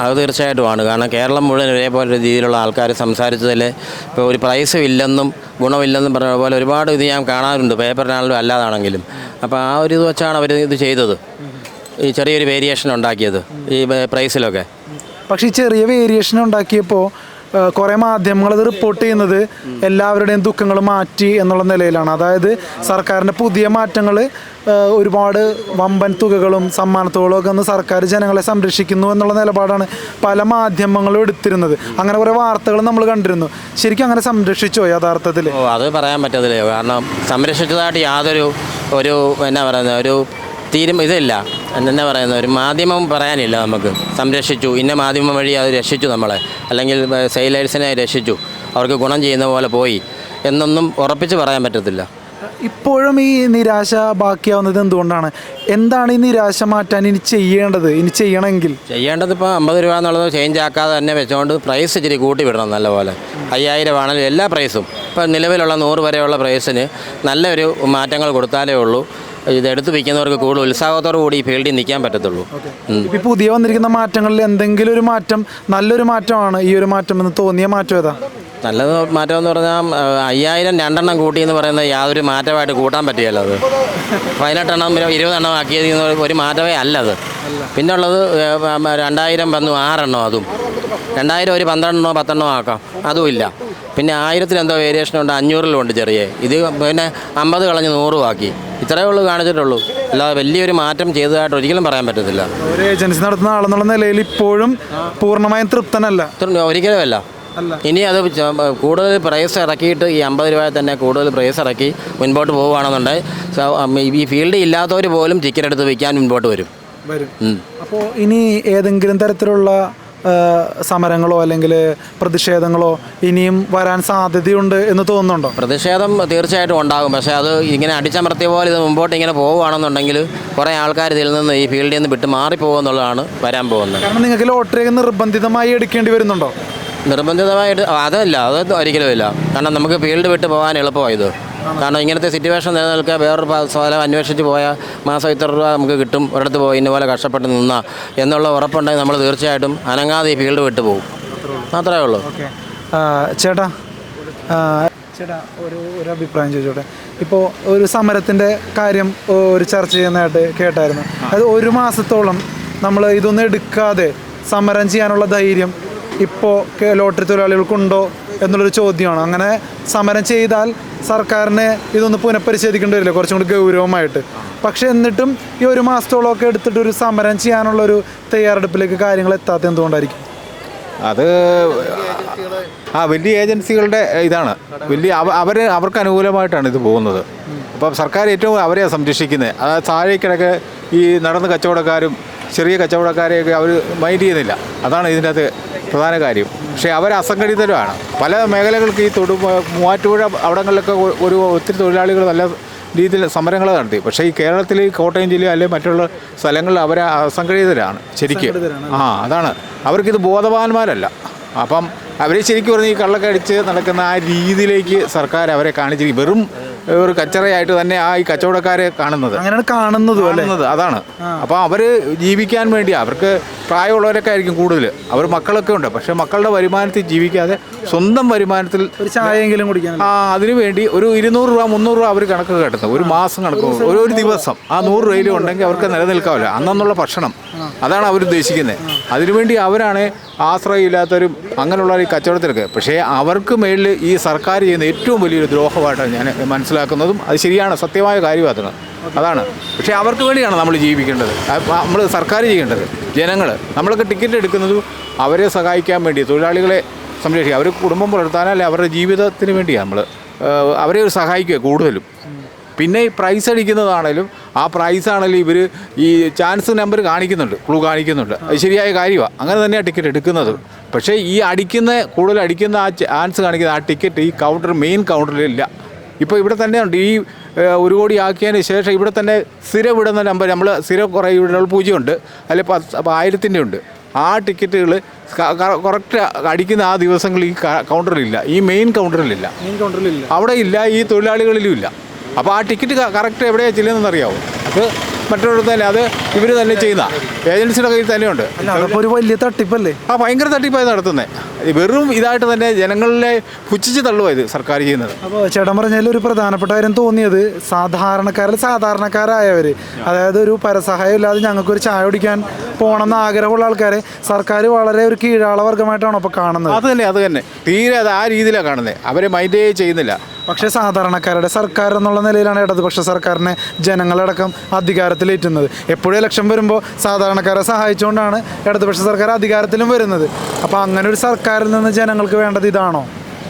അത് തീർച്ചയായിട്ടുമാണ്. കാരണം കേരളം മുഴുവൻ ഒരേപോലെ രീതിയിലുള്ള ആൾക്കാർ സംസാരിച്ചതിൽ ഇപ്പോൾ ഒരു പ്രൈസും ഇല്ലെന്നും ഗുണമില്ലെന്നും പറഞ്ഞ പോലെ ഒരുപാട് ഇത് ഞാൻ കാണാറുണ്ട്, പേപ്പറിനാണെങ്കിലും അല്ലാതാണെങ്കിലും. അപ്പോൾ ആ ഒരു ഇത് വെച്ചാണ് അവർ ഇത് ചെയ്തത്, ഈ ചെറിയൊരു വേരിയേഷൻ ഉണ്ടാക്കിയത് ഈ പ്രൈസിലൊക്കെ. പക്ഷേ ഈ ചെറിയ വേരിയേഷൻ ഉണ്ടാക്കിയപ്പോൾ കുറേ മാധ്യമങ്ങൾ അത് റിപ്പോർട്ട് ചെയ്യുന്നത് എല്ലാവരുടെയും ദുഃഖങ്ങൾ മാറ്റി എന്നുള്ള നിലയിലാണ്. അതായത് സർക്കാരിൻ്റെ പുതിയ മാറ്റങ്ങൾ ഒരുപാട് വമ്പൻ തുകകളും സമ്മാനത്തുകളും ഒക്കെ ഒന്ന് സർക്കാർ ജനങ്ങളെ സംരക്ഷിക്കുന്നു എന്നുള്ള നിലപാടാണ് പല മാധ്യമങ്ങളും എടുത്തിരുന്നത്. അങ്ങനെ കുറേ വാർത്തകൾ നമ്മൾ കണ്ടിരുന്നു. ശരിക്കും അങ്ങനെ സംരക്ഷിച്ചോ യഥാർത്ഥത്തിൽ? അത് പറയാൻ പറ്റത്തില്ല. കാരണം സംരക്ഷിച്ചതായിട്ട് യാതൊരു എന്നാ പറയുന്നത് ഒരു ഇതില്ല. എന്നാ പറയുന്നത് ഒരു മാധ്യമം പറയാനില്ല. നമുക്ക് സംരക്ഷിച്ചു, ഇന്ന മാധ്യമം വഴി അത് രക്ഷിച്ചു നമ്മളെ, അല്ലെങ്കിൽ സെയിലേഴ്സിനെ രക്ഷിച്ചു, അവർക്ക് ഗുണം ചെയ്യുന്ന പോലെ പോയി എന്നൊന്നും ഉറപ്പിച്ച് പറയാൻ പറ്റത്തില്ല. ഇപ്പോഴും ഈ നിരാശ ബാക്കിയാവുന്നത് എന്തുകൊണ്ടാണ്? എന്താണ് ഈ നിരാശ മാറ്റാൻ ഇനി ചെയ്യേണ്ടത്? ഇനി ചെയ്യണമെങ്കിൽ ഇപ്പോൾ 50 രൂപ എന്നുള്ളത് ചേഞ്ച് ആക്കാതെ തന്നെ വെച്ചുകൊണ്ട് പ്രൈസ് ഇച്ചിരി കൂട്ടി വിടണം നല്ലപോലെ. 5000 ആണെങ്കിലും എല്ലാ പ്രൈസും ഇപ്പോൾ നിലവിലുള്ള 100 വരെയുള്ള പ്രൈസിന് നല്ലൊരു മാറ്റങ്ങൾ കൊടുത്താലേ ഉള്ളൂ ഇതെടുത്ത് വയ്ക്കുന്നവർക്ക് കൂടുതൽ ഉത്സാഹത്തോടു കൂടി ഈ ഫീൽഡിൽ നിൽക്കാൻ പറ്റത്തുള്ളൂ. ഇപ്പോൾ പുതിയ വന്നിരിക്കുന്ന മാറ്റങ്ങളിൽ എന്തെങ്കിലും ഒരു മാറ്റം, നല്ലൊരു മാറ്റമാണ് ഈ ഒരു മാറ്റം എന്ന് തോന്നിയ മാറ്റം ഏതാ? നല്ല മാറ്റം എന്ന് പറഞ്ഞാൽ 5000 2 കൂട്ടി എന്ന് പറയുന്നത് യാതൊരു മാറ്റമായിട്ട് കൂട്ടാൻ പറ്റുകയല്ലോ. അത് 18 20 ആക്കിയത് ഒരു മാറ്റമേ അല്ല അത്. പിന്നെ ഉള്ളത് 2000 വന്നു 6 അതും 2000 ഒരു 12 10 ആക്കാം, അതും ഇല്ല. പിന്നെ 1000 എന്തോ വേരിയേഷനുണ്ട്, 500 ചെറിയ ഇത്. പിന്നെ 50 കളഞ്ഞ് 100 ആക്കി. ഇത്രയേ ഉള്ളൂ കാണിച്ചിട്ടുള്ളൂ. അല്ലാതെ വലിയൊരു മാറ്റം ചെയ്തതായിട്ട് ഒരിക്കലും പറയാൻ പറ്റത്തില്ല. ഒരു ഏജൻസി നടത്തുന്ന ആളെന്നുള്ള നിലയിൽ ഇപ്പോഴും പൂർണ്ണമായും തൃപ്തനല്ല. ഒരിക്കലും അല്ല. ഇനി അത് കൂടുതൽ പ്രൈസ് ഇറക്കിയിട്ട് ഈ 50 രൂപ തന്നെ കൂടുതൽ പ്രൈസ് ഇറക്കി മുൻപോട്ട് പോവുകയാണെന്നുണ്ടെങ്കിൽ ഈ ഫീൽഡ് ഇല്ലാത്തവർ പോലും ടിക്കറ്റ് എടുത്ത് വിൽക്കാൻ മുൻപോട്ട് വരും. അപ്പോൾ ഇനി ഏതെങ്കിലും തരത്തിലുള്ള സമരങ്ങളോ അല്ലെങ്കിൽ പ്രതിഷേധങ്ങളോ ഇനിയും വരാൻ സാധ്യതയുണ്ട് എന്ന് തോന്നുന്നുണ്ടോ? പ്രതിഷേധം തീർച്ചയായിട്ടും ഉണ്ടാകും. പക്ഷേ അത് ഇങ്ങനെ അടിച്ചമർത്തിയ പോലെ ഇത് മുമ്പോട്ട് ഇങ്ങനെ പോവുകയാണെന്നുണ്ടെങ്കിൽ കുറേ ആൾക്കാർ ഇതിൽ നിന്ന് ഈ ഫീൽഡിൽ നിന്ന് വിട്ട് മാറിപ്പോകുമെന്നുള്ളതാണ് വരാൻ പോകുന്നത്. കാരണം നിങ്ങൾക്ക് ലോട്ടറി നിർബന്ധിതമായി എടുക്കേണ്ടി വരുന്നുണ്ടോ? നിർബന്ധിതമായിട്ട് അതല്ല, അതൊന്നും ഒരിക്കലും ഇല്ല. കാരണം നമുക്ക് ഫീൽഡ് വിട്ട് പോകാൻ എളുപ്പമായത്. കാരണം ഇങ്ങനത്തെ സിറ്റുവേഷൻ നിലനിൽക്കുക, വേറൊരു സ്ഥലം അന്വേഷിച്ച് പോയാൽ മാസം ഇത്ര രൂപ നമുക്ക് കിട്ടും, ഒരിടത്ത് പോയി ഇന്നപോലെ കഷ്ടപ്പെട്ട് നിന്നാ എന്നുള്ള ഉറപ്പുണ്ടെങ്കിൽ നമ്മൾ തീർച്ചയായിട്ടും അനങ്ങാതെ ഈ ഫീൽഡ് വിട്ട് പോകും. അത്രേ ഉള്ളൂ. ചേട്ടാ ഒരു അഭിപ്രായം ചോദിച്ചോട്ടെ. ഇപ്പോൾ ഒരു സമരത്തിൻ്റെ കാര്യം ഒരു ചർച്ച ചെയ്യുന്നതായിട്ട് കേട്ടായിരുന്നു. അത് 1 മാസത്തോളം നമ്മൾ ഇതൊന്നും എടുക്കാതെ സമരം ചെയ്യാനുള്ള ധൈര്യം ഇപ്പോൾ ലോട്ടറി തൊഴിലാളികൾക്കുണ്ടോ എന്നുള്ളൊരു ചോദ്യമാണ്. അങ്ങനെ സമരം ചെയ്താൽ സർക്കാരിനെ ഇതൊന്ന് പുനഃപരിശോധിക്കേണ്ടി വരില്ല, കുറച്ചും കൂടി ഗൗരവമായിട്ട്. പക്ഷെ എന്നിട്ടും ഈ 1 മാസത്തോളമൊക്കെ എടുത്തിട്ട് ഒരു സമരം ചെയ്യാനുള്ളൊരു തയ്യാറെടുപ്പിലേക്ക് കാര്യങ്ങൾ എത്താത്ത എന്തുകൊണ്ടായിരിക്കും? അത് വലിയ ഏജൻസികളുടെ ഇതാണ്. അവർക്ക് അനുകൂലമായിട്ടാണ് ഇത് പോകുന്നത്. അപ്പം സർക്കാർ ഏറ്റവും അവരെ സംരക്ഷിക്കുന്നത്. അതായത് താഴേക്കിടക്ക് ഈ നടന്ന് കച്ചവടക്കാരും ചെറിയ കച്ചവടക്കാരെയൊക്കെ അവർ മൈൻഡ് ചെയ്യുന്നില്ല. അതാണ് ഇതിൻ്റെ അകത്ത് പ്രധാന കാര്യം. പക്ഷേ അവർ അസംഘടിതരുമാണ്. പല മേഖലകൾക്ക് ഈ മൂവാറ്റുപുഴ അവിടങ്ങളിലൊക്കെ ഒത്തിരി തൊഴിലാളികൾ നല്ല രീതിയിൽ സമരങ്ങൾ നടത്തി. പക്ഷേ ഈ കേരളത്തിൽ കോട്ടയം ജില്ല അല്ലെങ്കിൽ മറ്റുള്ള സ്ഥലങ്ങളിൽ അവർ അസംഘടിതരാണ് ശരിക്കും. അതാണ്, അവർക്കിത് ബോധവാന്മാരല്ല. അപ്പം അവരെ ശരിക്കും പറഞ്ഞ് ഈ കള്ളക്കടിച്ച് നടക്കുന്ന ആ രീതിയിലേക്ക് സർക്കാർ അവരെ കാണിച്ചിരിക്കും. വെറും ഒരു കച്ചറയായിട്ട് തന്നെ ഈ കച്ചവടക്കാരെ കാണുന്നത്. അങ്ങനെയാണ് കാണുന്നത് അല്ലേ? അതാണ്. അപ്പോൾ അവർ ജീവിക്കാൻ വേണ്ടി അവർക്ക് പ്രായമുള്ളവരൊക്കെ ആയിരിക്കും കൂടുതൽ. അവർ മക്കളൊക്കെ ഉണ്ട്, പക്ഷേ മക്കളുടെ വരുമാനത്തിൽ ജീവിക്കാതെ സ്വന്തം വരുമാനത്തിൽ ഒരു ചായയെങ്കിലും കുടിക്കാൻ അതിനു വേണ്ടി ഒരു 200 രൂപ 300 രൂപ അവർ കണക്ക് കെട്ടുന്നത്. ഒരു മാസം കണക്ക് ഒരു ദിവസം ആ 100 രൂപയിലും ഉണ്ടെങ്കിൽ അവർക്ക് നിലനിൽക്കാവില്ല. അന്നുള്ള ഭക്ഷണം അതാണ് അവരുദ്ദേശിക്കുന്നത്. അതിനുവേണ്ടി അവരാണ് ആശ്രയമില്ലാത്തവരും അങ്ങനെയുള്ള ഈ കച്ചവടത്തിലൊക്കെ. പക്ഷേ അവർക്ക് മേളിൽ ഈ സർക്കാർ ചെയ്യുന്ന ഏറ്റവും വലിയൊരു ദ്രോഹമായിട്ടാണ് ഞാൻ മനസ്സിലാക്കുന്നതും. അത് ശരിയാണ്, സത്യമായ കാര്യമാണ്. അതാണ്. പക്ഷേ അവർക്ക് വേണ്ടിയാണ് നമ്മൾ ജീവിക്കേണ്ടത്, നമ്മൾ സർക്കാർ ചെയ്യേണ്ടത്. ജനങ്ങൾ നമ്മളൊക്കെ ടിക്കറ്റ് എടുക്കുന്നതും അവരെ സഹായിക്കാൻ വേണ്ടി, തൊഴിലാളികളെ സംരക്ഷിക്കുക, അവർ കുടുംബം പുലർത്താനല്ല അവരുടെ ജീവിതത്തിന് വേണ്ടിയാണ് നമ്മൾ അവരെ സഹായിക്കുക കൂടുതലും. പിന്നെ ഈ പ്രൈസ് അടിക്കുന്നതാണേലും ആ പ്രൈസാണേലും ഇവർ ഈ ചാൻസ് നമ്പർ കാണിക്കുന്നുണ്ട്, ക്ലൂ കാണിക്കുന്നുണ്ട്. അത് ശരിയായ കാര്യമാണ്, അങ്ങനെ തന്നെയാണ് ടിക്കറ്റ് എടുക്കുന്നത്. പക്ഷേ ഈ കൂടുതൽ അടിക്കുന്ന ആ ചാൻസ് കാണിക്കുന്ന ആ ടിക്കറ്റ് ഈ മെയിൻ കൗണ്ടറിലില്ല. ഇപ്പോൾ ഇവിടെ തന്നെ ഉണ്ട്. ഈ 1 കോടി ആക്കിയതിന് ശേഷം ഇവിടെ തന്നെ സ്ഥിരം ഇടുന്ന നമ്പർ, നമ്മൾ സ്ഥിരം കുറേ ഇവിടെ 0 ഉണ്ട്, അതിൽ 1000-ൻ്റെ ഉണ്ട്. ആ ടിക്കറ്റുകൾ കറക്റ്റ് അടിക്കുന്ന ആ ദിവസങ്ങളിൽ ഈ കൗണ്ടറിലില്ല, ഈ മെയിൻ കൗണ്ടറിലില്ല. അവിടെ ഇല്ല, ഈ തൊഴിലാളികളിലും ഇല്ല. അപ്പോൾ ആ ടിക്കറ്റ് കറക്റ്റ് എവിടെയാണ് ചെല്ലുന്നതെന്നറിയാമോ? അത് മറ്റൊരിടത്ത് തന്നെ, അത് ഇവർ തന്നെ ചെയ്യുന്ന ഏജൻസിയുടെ കയ്യിൽ തന്നെയുണ്ട്. ഒരു വലിയ തട്ടിപ്പല്ലേ? ഭയങ്കര തട്ടിപ്പായി നടത്തുന്നത്. വെറും ഇതായിട്ട് തന്നെ ജനങ്ങളെ പുച്ഛിച്ച് തള്ളുവായത് സർക്കാർ ചെയ്യുന്നത്. അപ്പോൾ ചേട്ടൻ പറഞ്ഞതിൽ ഒരു പ്രധാനപ്പെട്ട കാര്യം തോന്നിയത്, സാധാരണക്കാരായവർ, അതായത് ഒരു പരസഹായം ഇല്ലാതെ ഞങ്ങൾക്കൊരു ചായ കുടിക്കാൻ പോകണമെന്ന് ആഗ്രഹമുള്ള ആൾക്കാരെ സർക്കാർ വളരെ ഒരു കീഴാള വർഗമായിട്ടാണ് അപ്പോൾ കാണുന്നത്. അത് തന്നെ തീരെ അത് ആ രീതിയിലാണ് കാണുന്നത്. അവരെ മൈൻഡേ ചെയ്യുന്നില്ല. പക്ഷേ സാധാരണക്കാരുടെ സർക്കാർ എന്നുള്ള നിലയിലാണ് ഇടതുപക്ഷ സർക്കാരിനെ ജനങ്ങളടക്കം അധികാരത്തിലേറ്റുന്നത്. എപ്പോഴും ഇലക്ഷൻ വരുമ്പോൾ സാധാരണക്കാരെ സഹായിച്ചുകൊണ്ടാണ് ഇടതുപക്ഷ സർക്കാർ അധികാരത്തിലും വരുന്നത്. അപ്പോൾ അങ്ങനെ ഒരു സർക്കാരിൽ നിന്ന് ജനങ്ങൾക്ക് വേണ്ടത് ഇതാണോ?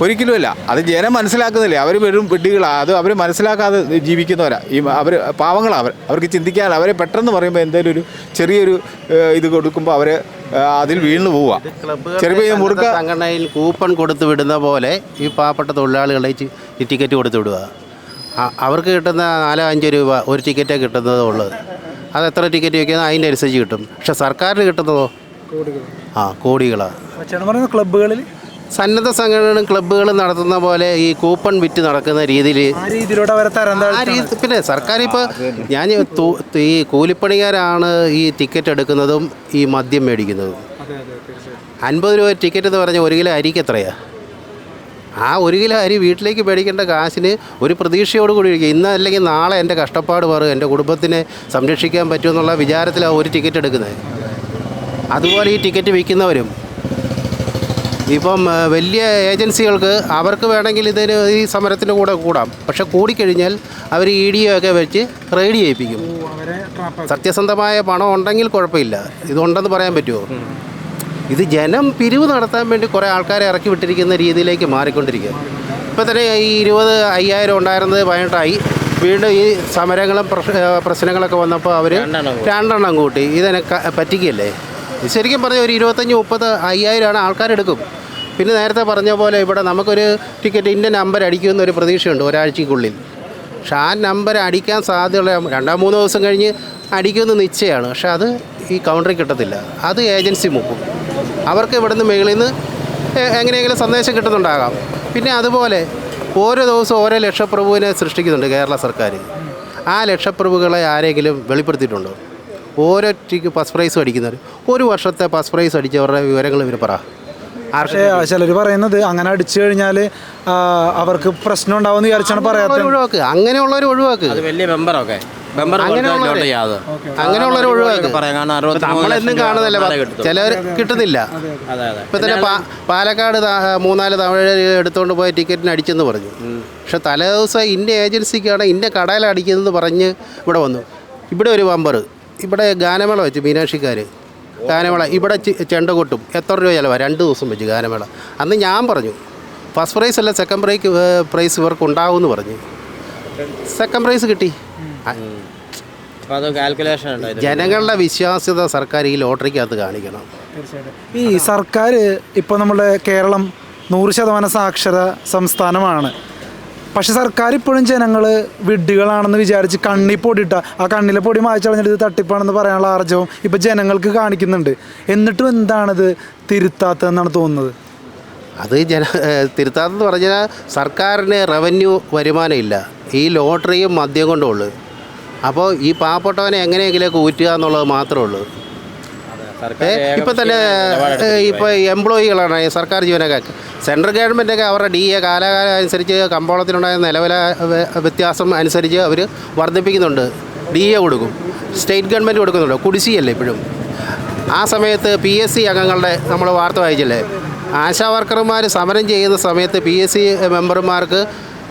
ഒരിക്കലുമല്ല. അത് ജനം മനസ്സിലാക്കുന്നില്ലേ. അവർ വെറും വിഡ്ഢികളാണ്. അത് അവർ മനസ്സിലാക്കാതെ ജീവിക്കുന്നവരാണ്. അവർ പാവങ്ങളാണ്. അവർക്ക് ചിന്തിക്കാൻ, അവരെ പെട്ടെന്ന് പറയുമ്പോൾ എന്തെങ്കിലും ഒരു ചെറിയൊരു ഇത് കൊടുക്കുമ്പോൾ അവർ അതിൽ വീണ് പോവുക. ചെറിയ മുറുക്ക സംഘടനയിൽ കൂപ്പൺ കൊടുത്ത് വിടുന്ന പോലെ ഈ പാവപ്പെട്ട തൊഴിലാളികളെ ഈ ടിക്കറ്റ് കൊടുത്ത് വിടുക. അവർക്ക് കിട്ടുന്ന 4-5 രൂപ ഒരു ടിക്കറ്റേ കിട്ടുന്നത് ഉള്ളത്. അത് എത്ര ടിക്കറ്റ് വയ്ക്കുന്നത് അതിൻ്റെ അനുസരിച്ച് കിട്ടും. പക്ഷെ സർക്കാരിന് കിട്ടുന്നതോ കോടികളാണ്. ക്ലബ്ബുകളിൽ സന്നദ്ധ സംഘടനകളും ക്ലബ്ബുകളും നടത്തുന്ന പോലെ ഈ കൂപ്പൺ വിറ്റ് നടക്കുന്ന രീതിയിൽ പിന്നെ സർക്കാർ ഇപ്പോൾ ഈ കൂലിപ്പണിക്കാരാണ് ഈ ടിക്കറ്റ് എടുക്കുന്നതും ഈ മദ്യം മേടിക്കുന്നതും. 50 രൂപ ടിക്കറ്റ് എന്ന് പറഞ്ഞാൽ 1 കിലോ അരിക്ക് എത്രയാണ്? ആ 1 കിലോ അരി വീട്ടിലേക്ക് മേടിക്കേണ്ട കാശിന് ഒരു പ്രതീക്ഷയോട് കൂടി ഇരിക്കുക. ഇന്ന് അല്ലെങ്കിൽ നാളെ എൻ്റെ കഷ്ടപ്പാട് മാറും, എൻ്റെ കുടുംബത്തിനെ സംരക്ഷിക്കാൻ പറ്റുമെന്നുള്ള വിചാരത്തിലാണ് ഒരു ടിക്കറ്റ് എടുക്കുന്നത്. അതുപോലെ ഈ ടിക്കറ്റ് വിൽക്കുന്നവരും ഇപ്പം വലിയ ഏജൻസികൾക്ക് അവർക്ക് വേണമെങ്കിൽ ഈ സമരത്തിൻ്റെ കൂടെ കൂടാം. പക്ഷെ കൂടിക്കഴിഞ്ഞാൽ അവർ ED ഒക്കെ വെച്ച് റെയ്ഡ് ചെയ്യിപ്പിക്കും. സത്യസന്ധമായ പണം ഉണ്ടെങ്കിൽ കുഴപ്പമില്ല, ഇതുണ്ടെന്ന് പറയാൻ പറ്റുമോ? ഇത് ജനം പിരിവ് നടത്താൻ വേണ്ടി കുറേ ആൾക്കാരെ ഇറക്കി വിട്ടിരിക്കുന്ന രീതിയിലേക്ക് മാറിക്കൊണ്ടിരിക്കുക. ഇപ്പോൾ തന്നെ ഈ 25,000 ഉണ്ടായിരുന്നത് 18ആയി. വീണ്ടും ഈ സമരങ്ങളും പ്രശ്നങ്ങളൊക്കെ വന്നപ്പോൾ അവർ 2 എണ്ണം കൂട്ടി. ഇതെനിക്ക് പറ്റിക്കല്ലേ? ശരിക്കും പറഞ്ഞാൽ ഒരു 25-30 ആൾക്കാരെടുക്കും. പിന്നെ നേരത്തെ പറഞ്ഞ പോലെ ഇവിടെ നമുക്കൊരു ടിക്കറ്റ് ഇന്ന നമ്പർ അടിക്കുമെന്നൊരു പ്രതീക്ഷയുണ്ട് ഒരാഴ്ചക്കുള്ളിൽ. പക്ഷെ ആ നമ്പർ അടിക്കാൻ സാധ്യതയുള്ള 2-3 ദിവസം കഴിഞ്ഞ് അടിക്കുമെന്ന് നിശ്ചയമാണ്. പക്ഷെ അത് ഈ കൗണ്ടറിൽ കിട്ടത്തില്ല, അത് ഏജൻസി മുക്കും. അവർക്ക് ഇവിടുന്ന് മുകളിൽ നിന്ന് എങ്ങനെയെങ്കിലും സന്ദേശം കിട്ടുന്നുണ്ടാകാം. പിന്നെ അതുപോലെ ഓരോ ദിവസവും ഓരോ ലക്ഷപ്രഭുവിനെ സൃഷ്ടിക്കുന്നുണ്ട് കേരള സർക്കാർ. ആ ലക്ഷപ്രഭുകളെ ആരെങ്കിലും വെളിപ്പെടുത്തിയിട്ടുണ്ടോ? ഓരോ ഫസ്റ്റ് പ്രൈസ് അടിക്കുന്നവർ, ഒരു വർഷത്തെ ഫസ്റ്റ് പ്രൈസ് അടിച്ചവരുടെ വിവരങ്ങൾ ഇവർ പറ. പക്ഷേ ചിലർ പറയുന്നത് അങ്ങനെ അടിച്ചു കഴിഞ്ഞാൽ അവർക്ക് പ്രശ്നം ഉണ്ടാവുമെന്ന് വിചാരിച്ചാണ് പറയാത്തത്. ഒഴിവാക്ക്, അങ്ങനെയുള്ളവർ ഒഴിവാക്ക്. അങ്ങനെയുള്ളവർ ഒഴിവാക്ക്. നമ്മളെന്നും കാണുന്നില്ല, ചിലർ കിട്ടുന്നില്ല. ഇപ്പം തന്നെ പാലക്കാട് 3-4 തമിഴ് എടുത്തുകൊണ്ട് പോയ ടിക്കറ്റിന് അടിച്ചെന്ന് പറഞ്ഞു. പക്ഷെ തലേദിവസം ഇന്ന ഏജൻസിക്കാണ് ഇന്ന കടയിൽ അടിക്കുന്നതെന്ന് പറഞ്ഞ് ഇവിടെ വന്നു. ഇവിടെ ഒരു ബമ്പർ, ഇവിടെ ഗാനമേള വെച്ച് മീനാക്ഷിക്കാർ ഗാനമേള, ഇവിടെ ചെണ്ട കൊട്ടും. എത്ര രൂപ ചിലവാണ്? 2 ദിവസം വെച്ച് ഗാനമേള. അന്ന് ഞാൻ പറഞ്ഞു ഫസ്റ്റ് പ്രൈസ് അല്ല സെക്കൻഡ് പ്രൈസ് ഇവർക്ക് ഉണ്ടാവുമെന്ന് പറഞ്ഞു. സെക്കൻഡ് പ്രൈസ് കിട്ടി. ജനങ്ങളുടെ വിശ്വാസ്യത സർക്കാർ ഈ ലോട്ടറിക്കകത്ത് കാണിക്കണം. ഈ സർക്കാർ ഇപ്പോൾ നമ്മുടെ കേരളം 100% സാക്ഷര സംസ്ഥാനമാണ്. പക്ഷെ സർക്കാർ ഇപ്പോഴും ജനങ്ങൾ വിഡ്ഢികളാണെന്ന് വിചാരിച്ച് കണ്ണിൽ പൊടിയിട്ട ആ കണ്ണിലെ പൊടി മായ്ച്ചളഞ്ഞിട്ട് ഇത് തട്ടിപ്പാണെന്ന് പറയാനുള്ള ആർജവം ഇപ്പോൾ ജനങ്ങൾക്ക് കാണിക്കുന്നുണ്ട്. എന്നിട്ടും എന്താണിത് തിരുത്താത്തതെന്നാണ് തോന്നുന്നത്? അത് തിരുത്താത്തെന്ന് പറഞ്ഞാൽ സർക്കാരിന് റവന്യൂ വരുമാനമില്ല. ഈ ലോട്ടറിയും മദ്യം കൊണ്ടും ഉള്ളു. അപ്പോൾ ഈ പാവപ്പെട്ടവനെ എങ്ങനെയെങ്കിലേക്ക് ഊറ്റുക എന്നുള്ളത് മാത്രമേ ഉള്ളൂ. ഇപ്പം തന്നെ ഇപ്പോൾ എംപ്ലോയികളാണ് സർക്കാർ ജീവനക്കാർ, സെൻട്രൽ ഗവൺമെൻറ്റൊക്കെ അവരുടെ DA കാലാകാലം അനുസരിച്ച് കമ്പോളത്തിനുണ്ടായ നിലവിലെ വ്യത്യാസം അനുസരിച്ച് അവർ വർദ്ധിപ്പിക്കുന്നുണ്ട്. DA കൊടുക്കും, സ്റ്റേറ്റ് ഗവൺമെൻറ് കൊടുക്കുന്നുണ്ട്, കുടിശ്ശികയല്ലേ ഇപ്പോഴും. ആ സമയത്ത് PSC അംഗങ്ങളുടെ നമ്മൾ വാർത്ത വായിച്ചില്ലേ, ആശാ വർക്കർമാർ സമരം ചെയ്യുന്ന സമയത്ത് PSC മെമ്പർമാർക്ക്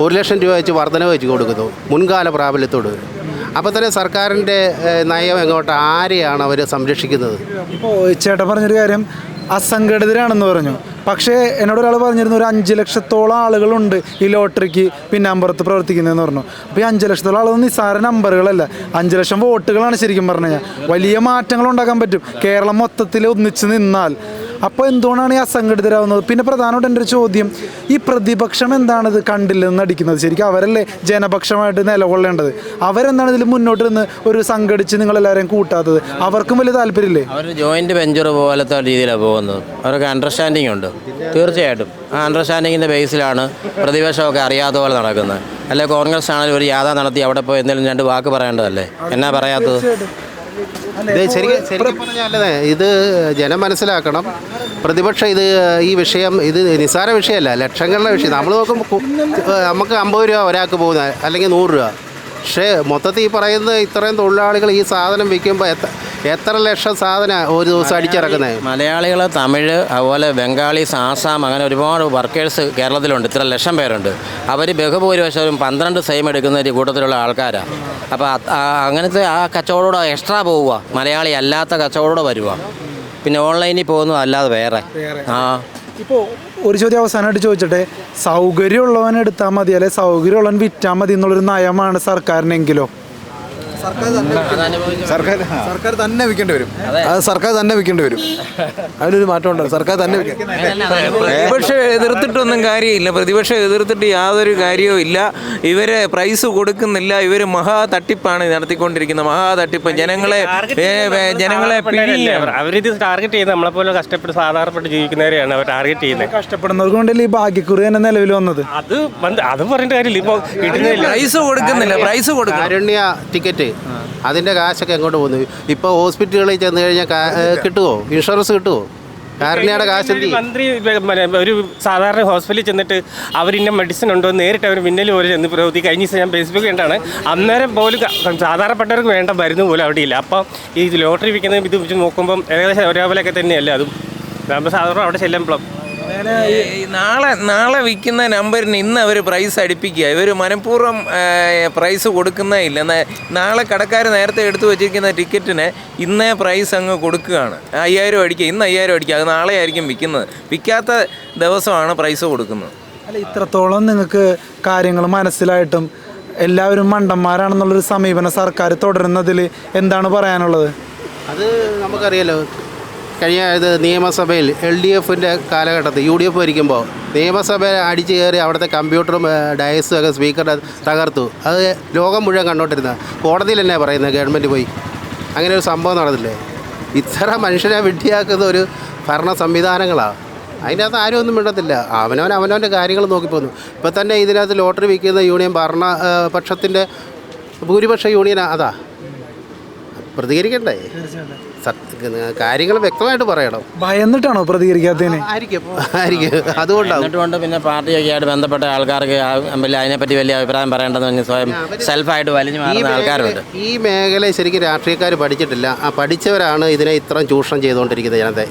1 ലക്ഷം രൂപ വെച്ച് വർധന വെച്ച് കൊടുക്കുന്നു മുൻകാല പ്രാബല്യത്തോട്. അപ്പോൾ തന്നെ സർക്കാരിൻ്റെ നയം എങ്ങോട്ട് ആരെയാണ് അവർ സംരക്ഷിക്കുന്നത്? ഇപ്പോൾ ചേട്ടൻ പറഞ്ഞൊരു കാര്യം, അസംഘടിതരാണെന്ന് പറഞ്ഞു. പക്ഷേ എന്നോട് ഒരാൾ പറഞ്ഞിരുന്നു ഒരു 5 ലക്ഷത്തോളം ആളുകളുണ്ട് ഈ ലോട്ടറിക്ക് പിന്നാമ്പുറത്ത് പ്രവർത്തിക്കുന്നതെന്ന് പറഞ്ഞു. അപ്പോൾ ഈ 5 ലക്ഷത്തോളം ആളുകൾ നിസ്സാര നമ്പറുകളല്ല, 5 ലക്ഷം വോട്ടുകളാണ് ശരിക്കും പറഞ്ഞു കഴിഞ്ഞാൽ. വലിയ മാറ്റങ്ങൾ ഉണ്ടാക്കാൻ പറ്റും കേരളം മൊത്തത്തിൽ ഒന്നിച്ച് നിന്നാൽ. അപ്പോൾ എന്തുകൊണ്ടാണ് ഈ അസംഘടിതരാകുന്നത്? പിന്നെ പ്രധാനമായിട്ട് എൻ്റെ ഒരു ചോദ്യം, ഈ പ്രതിപക്ഷം എന്താണിത് കണ്ടില്ലെന്ന് അടിക്കുന്നത്? ശരിക്കും അവരല്ലേ ജനപക്ഷമായിട്ട് നിലകൊള്ളേണ്ടത്? അവരെന്താണ് ഇതിൽ മുന്നോട്ട് നിന്ന് ഒരു സംഘടിച്ച് നിങ്ങളെല്ലാവരെയും കൂട്ടാത്തത്? അവർക്കും വലിയ താല്പര്യമില്ലേ? അവർ ജോയിൻറ്റ് വെഞ്ചർ പോലത്തെ രീതിയിലാണ് പോകുന്നത്. അവർക്ക് അണ്ടർസ്റ്റാൻഡിങ് ഉണ്ട് തീർച്ചയായിട്ടും. ആ അണ്ടർസ്റ്റാൻഡിങ്ങിൻ്റെ ബേസിലാണ് പ്രതിപക്ഷമൊക്കെ അറിയാത്ത പോലെ നടക്കുന്നത്. അല്ലെ കോൺഗ്രസ് ആണെങ്കിലും ഒരു യാത്ര നടത്തി അവിടെ പോയി എന്തെങ്കിലും 2 വാക്ക് പറയേണ്ടതല്ലേ, എന്നാ പറയാത്തത്? ഇത് ശരിക്കും പറഞ്ഞാലേ ഇത് ജനം മനസ്സിലാക്കണം. പ്രതിപക്ഷം ഈ വിഷയം ഇത് നിസ്സാര വിഷയമല്ല, ലക്ഷങ്ങളുടെ വിഷയം. നമ്മൾ നോക്കുമ്പോൾ നമുക്ക് 50 രൂപ ഒരാൾക്ക് പോകുന്നത്, അല്ലെങ്കിൽ 100 രൂപ. പക്ഷേ മൊത്തത്തിൽ ഈ പറയുന്നത് ഇത്രയും തൊഴിലാളികൾ ഈ സാധനം വിൽക്കുമ്പോൾ എത്ര ലക്ഷം സാധനം ഒരു ദിവസം അടിച്ചിറക്കുന്നത്? മലയാളികൾ, തമിഴ്, അതുപോലെ ബംഗാളീസ്, ആസാം, അങ്ങനെ ഒരുപാട് വർക്കേഴ്സ് കേരളത്തിലുണ്ട്. ഇത്ര ലക്ഷം പേരുണ്ട്. അവർ ബഹുഭൂരിപക്ഷവും 12 സെയിം എടുക്കുന്ന ഒരു കൂട്ടത്തിലുള്ള ആൾക്കാരാണ്. അപ്പോൾ അങ്ങനത്തെ ആ കച്ചവടം എക്സ്ട്രാ പോവുക, മലയാളി അല്ലാത്ത കച്ചവടം വരുക. പിന്നെ ഓൺലൈനിൽ പോകുന്നു അല്ലാതെ വേറെ. ഇപ്പോൾ ഒരു ചോദ്യം അവസാനമായിട്ട് ചോദിച്ചട്ടെ, സൗകര്യമുള്ളവൻ എടുത്താൽ മതി അല്ലെ സൗകര്യമുള്ളവൻ വിറ്റാൽ മതി എന്നുള്ളൊരു നയമാണ് സർക്കാരിനെങ്കിലോ? സർക്കാർ തന്നെ വിൽക്കേണ്ടി വരും. അത് സർക്കാർ തന്നെ വിൽക്കേണ്ടി വരും. അതിനൊരു മാറ്റമുണ്ട്. സർക്കാർ തന്നെ പ്രതിപക്ഷം എതിർത്തിട്ടൊന്നും കാര്യമില്ല. പ്രതിപക്ഷം എതിർത്തിട്ട് യാതൊരു കാര്യവും ഇല്ല. ഇവരെ പ്രൈസ് കൊടുക്കുന്നില്ല. ഇവർ മഹാ തട്ടിപ്പാണ് നടത്തിക്കൊണ്ടിരിക്കുന്നത്. മഹാ തട്ടിപ്പ്. ജനങ്ങളെ അവരിത് ടാർഗറ്റ് ചെയ്യുന്നത് നമ്മളെപ്പോലെ കഷ്ടപ്പെട്ട് സാധാരണപ്പെട്ട് ജീവിക്കുന്നവരെയാണ് അവർ ടാർഗറ്റ് ചെയ്യുന്നത്. കഷ്ടപ്പെടുന്നവർക്ക് കൊണ്ടല്ലേ ഈ ഭാഗ്യക്കുറി തന്നെ നിലവിൽ വന്നത്. അത് പറഞ്ഞിട്ട് കാര്യമില്ല. ഇപ്പോൾ കിട്ടുന്നില്ല, പ്രൈസ് കൊടുക്കുന്നില്ല. പ്രൈസ് കൊടുക്കും. കാരുണ്യ ടിക്കറ്റ് അതിൻ്റെ കാശൊക്കെ എങ്ങോട്ട് പോകുന്നു? ഇപ്പോൾ ഹോസ്പിറ്റലുകളിൽ ചെന്ന് കഴിഞ്ഞാൽ കിട്ടുമോ? ഇൻഷുറൻസ് കിട്ടുമോ? കാരുണ്യയുടെ കാശ് മന്ത്രി ഒരു സാധാരണ ഹോസ്പിറ്റലിൽ ചെന്നിട്ട് അവരിന്ന മെഡിസിൻ ഉണ്ടോ നേരിട്ട് അവർ മിന്നൽ പോലെ ചെന്ന് പ്രവൃത്തി. കഴിഞ്ഞ ദിവസം ഞാൻ ഫേസ്ബുക്ക് കണ്ടാണ്, അന്നേരം പോലും സാധാരണപ്പെട്ടവർക്ക് വേണ്ട മരുന്ന് പോലും അവിടെ ഇല്ല. അപ്പം ഈ ലോട്ടറി വിൽക്കുന്നത് ഇത് വെച്ച് നോക്കുമ്പം ഏകദേശം ഒരേപോലെയൊക്കെ തന്നെയല്ലേ അതും. നമ്മൾ സാധാരണ അവിടെ ചെല്ലുമ്പം നാളെ വിൽക്കുന്ന നമ്പറിന് ഇന്ന് അവർ പ്രൈസ് അടുപ്പിക്കുക. ഇവർ മനഃപൂർവ്വം പ്രൈസ് കൊടുക്കുന്നേ ഇല്ല. നാളെ കടക്കാർ നേരത്തെ എടുത്തു വച്ചിരിക്കുന്ന ടിക്കറ്റിന് ഇന്നേ പ്രൈസ് അങ്ങ് കൊടുക്കുകയാണ്. 5000 അടിക്കുക, ഇന്ന് 5000 അടിക്കുക. അത് നാളെ ആയിരിക്കും വിൽക്കുന്നത്. വിൽക്കാത്ത ദിവസമാണ് പ്രൈസ് കൊടുക്കുന്നത്. അല്ല, ഇത്രത്തോളം നിങ്ങൾക്ക് കാര്യങ്ങൾ മനസ്സിലായിട്ടും എല്ലാവരും മണ്ടന്മാരാണെന്നുള്ളൊരു സമീപനം സർക്കാർ തുടരുന്നതിൽ എന്താണ് പറയാനുള്ളത്? അത് നമുക്കറിയാലോ. കഴിഞ്ഞ നിയമസഭയിൽ LDFൻ്റെ കാലഘട്ടത്തിൽ UDF ഭരിക്കുമ്പോൾ നിയമസഭ അടിച്ചു കയറി അവിടുത്തെ കമ്പ്യൂട്ടറും ഡയസും ഒക്കെ സ്പീക്കറുടെ തകർത്തു. അത് ലോകം മുഴുവൻ കണ്ടോണ്ടിരുന്ന. കോടതിയിൽ തന്നെ പറയുന്നത് ഗവൺമെൻറ് പോയി. അങ്ങനെ ഒരു സംഭവം നടന്നില്ലേ? ഇത്ര മനുഷ്യനെ വിഡ്ഢിയാക്കുന്ന ഒരു ഭരണ സംവിധാനങ്ങളാണ്. അതിൻ്റെ അകത്ത് ആരും ഒന്നും മിണ്ടത്തില്ല. അവനവൻ്റെ കാര്യങ്ങൾ നോക്കിപ്പോന്നു. ഇപ്പം തന്നെ ഇതിനകത്ത് ലോട്ടറി വിൽക്കുന്ന യൂണിയൻ ഭരണപക്ഷത്തിൻ്റെ ഭൂരിപക്ഷ യൂണിയൻ അതാ. പ്രതികരിക്കണ്ടേ? കാര്യങ്ങൾ വ്യക്തമായിട്ട് പറയണം. ഭയന്നിട്ടാണോ പ്രതികരിക്കാത്തതിന്? ആയിരിക്കും. അതുകൊണ്ടാണ്. എന്നിട്ടുണ്ട് പിന്നെ പാർട്ടിയൊക്കെ ആയിട്ട് ബന്ധപ്പെട്ട ആൾക്കാർക്ക് അതിനെപ്പറ്റി വലിയ അഭിപ്രായം പറയേണ്ടതെന്ന് സ്വയം സെൽഫായിട്ട് വലിഞ്ഞു മാറുന്ന ആൾക്കാരുണ്ട്. ഈ മേഖല ശരിക്കും രാഷ്ട്രീയക്കാർ പഠിച്ചിട്ടില്ല. ആ പഠിച്ചവരാണ് ഇതിനെ ഇത്രയും ചൂഷണം ചെയ്തുകൊണ്ടിരിക്കുന്നത് ജനത്തെ.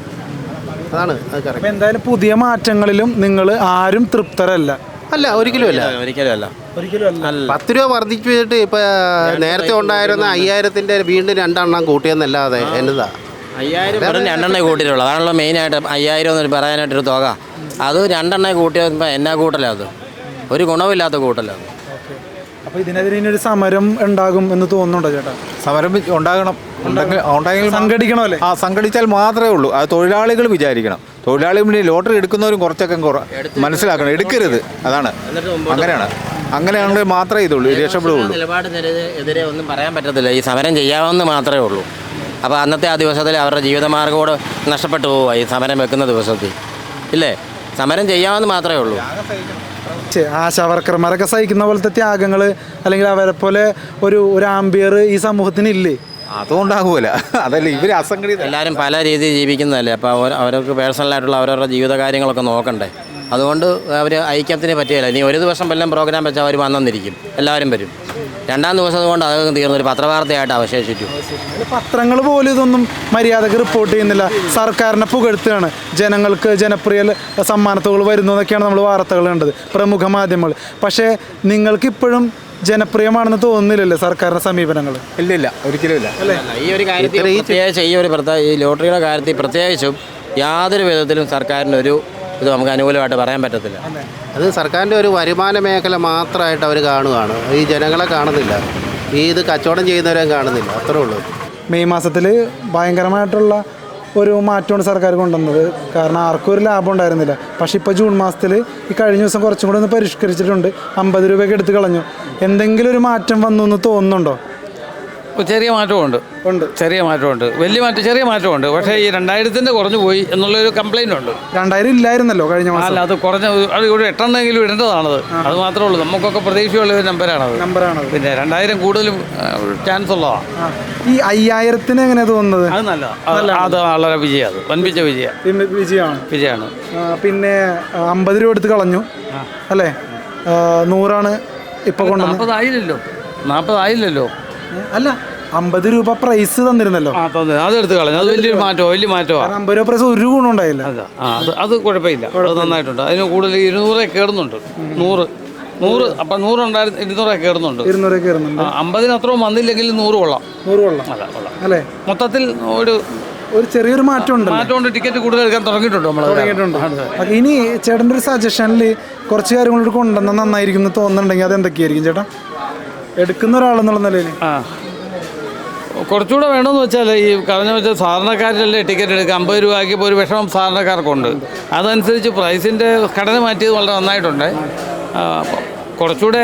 അതാണ് അത് കറക്റ്റ്. എന്തായാലും പുതിയ മാറ്റങ്ങളിലും നിങ്ങൾ ആരും തൃപ്തരല്ല? അല്ല, ഒരിക്കലും അല്ല. 10 രൂപ വർദ്ധിപ്പിച്ചിട്ട് ഇപ്പം നേരത്തെ ഉണ്ടായിരുന്ന 5000-ൻ്റെ വീണ്ടും 2 എണ്ണം കൂട്ടിയെന്നല്ലാതെ എന്നതാ? 5000 വെറും 2 എണ്ണേ കൂട്ടിയിട്ടുള്ളൂ. അതാണല്ലോ മെയിനായിട്ട് 5000 എന്ന് പറയാനായിട്ടൊരു തുക. അത് 2 എണ്ണേ കൂട്ടിയപ്പോൾ എന്നാ കൂട്ടലാണ്? അത് ഒരു ഗുണമില്ലാത്ത കൂട്ടലാണ്. അപ്പോൾ ഇതിനെതിരെ ഇനി ഒരു സമരം ഉണ്ടാകും എന്ന് തോന്നുന്നുണ്ടോ ചേട്ടാ? സമരം ഉണ്ടാകണം. ഉണ്ടെങ്കിൽ സംഘടിക്കണമല്ലേ? സംഘടിച്ചാൽ മാത്രമേ ഉള്ളൂ. അത് തൊഴിലാളികൾ വിചാരിക്കണം. തൊഴിലാളികൾ ലോട്ടറി എടുക്കുന്നവരും കുറച്ചൊക്കെ മനസ്സിലാക്കണം, എടുക്കരുത്. അതാണ്. അങ്ങനെയാണെങ്കിൽ മാത്രമേ ഇതുള്ളൂ, രക്ഷപ്പെടുകയുള്ളൂ. നിലപാടിനെതിരെ ഒന്നും പറയാൻ പറ്റത്തില്ല. ഈ സമരം ചെയ്യാമെന്ന് മാത്രമേ ഉള്ളൂ. അപ്പോൾ അന്നത്തെ ആ ദിവസത്തിൽ അവരുടെ ജീവിതമാർഗ്ഗം കൂടെ നഷ്ടപ്പെട്ടു പോവുക ഈ സമരം വെക്കുന്ന ദിവസത്തിൽ. ഇല്ലേ? സമരം ചെയ്യാമെന്ന് മാത്രമേ ഉള്ളൂ. ആശാവർക്കർമാരൊക്കെ സഹിക്കുന്ന പോലത്തെ ത്യാഗങ്ങൾ അല്ലെങ്കിൽ അവരെ പോലെ ഒരു ആംബിയർ ഈ സമൂഹത്തിന് ഇല്ലേ? അതുകൊണ്ടാകൂല. അതല്ല ഇവർ അസംഘടിത. എല്ലാവരും പല രീതിയിൽ ജീവിക്കുന്നതല്ലേ, അപ്പോൾ അവർക്ക് പേഴ്സണലായിട്ടുള്ള അവരവരുടെ ജീവിത കാര്യങ്ങളൊക്കെ നോക്കണ്ടേ. അതുകൊണ്ട് അവർ ഐക്യത്തിന് പറ്റിയല്ല. ഇനി ഒരു ദിവസം വല്ലതും പ്രോഗ്രാം വെച്ചാൽ അവർ വന്നെന്നിരിക്കും, എല്ലാവരും വരും. രണ്ടാം ദിവസം കൊണ്ട് അത് തീർന്നു ഒരു പത്രവാർത്തയായിട്ട് അവശേഷിച്ചു. പത്രങ്ങൾ പോലും ഇതൊന്നും മര്യാദക്ക് റിപ്പോർട്ട് ചെയ്യുന്നില്ല. സർക്കാരിനെ പുകഴ്ത്തുകയാണ്, ജനങ്ങൾക്ക് ജനപ്രിയ സമ്മാനത്തുകൾ വരുന്നു എന്നൊക്കെയാണ് നമ്മൾ വാർത്തകൾ കണ്ടത്, പ്രമുഖ മാധ്യമങ്ങൾ. പക്ഷേ നിങ്ങൾക്ക് ഇപ്പോഴും ജനപ്രിയമാണെന്ന് തോന്നുന്നില്ലല്ലേ സർക്കാരിൻ്റെ സമീപനങ്ങൾ? ഇല്ല, ഒരിക്കലും ഇല്ല. ഈ ഒരു കാര്യത്തിൽ പ്രത്യേകിച്ച് ഈ ലോട്ടറിയുടെ കാര്യത്തിൽ പ്രത്യേകിച്ചും യാതൊരു വിധത്തിലും സർക്കാരിനൊരു ഇത് നമുക്ക് അനുകൂലമായിട്ട് പറയാൻ പറ്റത്തില്ല. അത് സർക്കാരിൻ്റെ ഒരു വരുമാന മേഖല മാത്രമായിട്ട് അവർ കാണുകയാണ്, ഈ ജനങ്ങളെ കാണുന്നില്ല, ഇത് കച്ചവടം ചെയ്യുന്നവരെ കാണുന്നില്ല, അത്രേ ഉള്ളൂ. മെയ് മാസത്തിൽ ഭയങ്കരമായിട്ടുള്ള ഒരു മാറ്റമാണ് സർക്കാർ കൊണ്ടുവന്നത്. കാരണം ആർക്കും ഒരു ലാഭം ഉണ്ടായിരുന്നില്ല. പക്ഷേ ഇപ്പോൾ ജൂൺ മാസത്തിൽ ഈ കഴിഞ്ഞ ദിവസം കുറച്ചും കൂടി ഒന്ന് പരിഷ്കരിച്ചിട്ടുണ്ട്. 50 രൂപയൊക്കെ എടുത്ത് കളഞ്ഞു. എന്തെങ്കിലും ഒരു മാറ്റം വന്നു എന്ന് തോന്നുന്നുണ്ടോ? ചെറിയ മാറ്റമുണ്ട്, ചെറിയ മാറ്റമുണ്ട്, വലിയ മാറ്റം, ചെറിയ മാറ്റമുണ്ട്. പക്ഷേ ഈ 2000-ന്റെ കുറഞ്ഞു പോയി എന്നുള്ളൊരു കംപ്ലൈൻ്റ് ഉണ്ട്. 2000 ഇല്ലായിരുന്നല്ലോ കഴിഞ്ഞ മാസം. അല്ല, അത് കുറഞ്ഞ അത് ഇവിടെ 8 ഇടേണ്ടതാണത്. അത് മാത്രമേ ഉള്ളൂ. നമുക്കൊക്കെ പ്രതീക്ഷയുള്ള ഒരു നമ്പറാണത്. പിന്നെ 2000 കൂടുതലും ചാൻസ് ഉള്ളതാണ്. ഈ 5000-ന് എങ്ങനെയാണ് തോന്നുന്നത്? അത് നല്ലതാണ്, അത് വളരെ വിജയമാണ്, വൻപിച്ച വിജയമാണ്. പിന്നെ 50 രൂപ എടുത്ത് കളഞ്ഞു അല്ലേ? 100 ഇപ്പോൾ കൊണ്ടുവന്നത്. 40 ആയില്ലല്ലോ. അല്ല, 50 രൂപ പ്രൈസ് തന്നിരുന്നല്ലോ. അത് എടുത്ത് കളഞ്ഞു. അത് വലിയ മാറ്റമാണ്. 50 രൂപ പ്രൈസ് ഒരു ഗുണം ഉണ്ടായില്ല. അത് കുഴപ്പമില്ല, അത് നന്നായിട്ടുണ്ട്. അതിന് കൂടുതൽ 200 കയറുന്നുണ്ട്. 100 അപ്പം 100 ഉണ്ടായിരുന്നു, 200 കയറുന്നുണ്ട്. 50-ന് അത്രയും വന്നില്ലെങ്കിൽ 100 കൊള്ളാം. അല്ലേ? മൊത്തത്തിൽ ഒരു ചെറിയൊരു മാറ്റമുണ്ട്. ടിക്കറ്റ് കൂടുതൽ എടുക്കാൻ തുടങ്ങിയിട്ടുണ്ട്. ഇനി ചേട്ടൻ്റെ ഒരു സജഷനിൽ കുറച്ച് കാര്യങ്ങളോട് കൊണ്ടുവന്നാൽ നന്നായിരിക്കും എന്ന് തോന്നുന്നുണ്ടെങ്കിൽ അത് എന്തൊക്കെയായിരിക്കും ചേട്ടാ, എടുക്കുന്ന ഒരാളെന്നുള്ള നിലയിൽ? കുറച്ചുകൂടെ വേണമെന്ന് വെച്ചാൽ ഈ കഴിഞ്ഞ വെച്ചാൽ സാധാരണക്കാരിലല്ലേ ടിക്കറ്റ് എടുക്കുക. 50 രൂപയ്ക്ക് ഇപ്പോൾ ഒരു വിഷമം സാധാരണക്കാർക്കുണ്ട്. അതനുസരിച്ച് പ്രൈസിൻ്റെ ഘടന മാറ്റിയത് വളരെ നന്നായിട്ടുണ്ട്. കുറച്ചുകൂടെ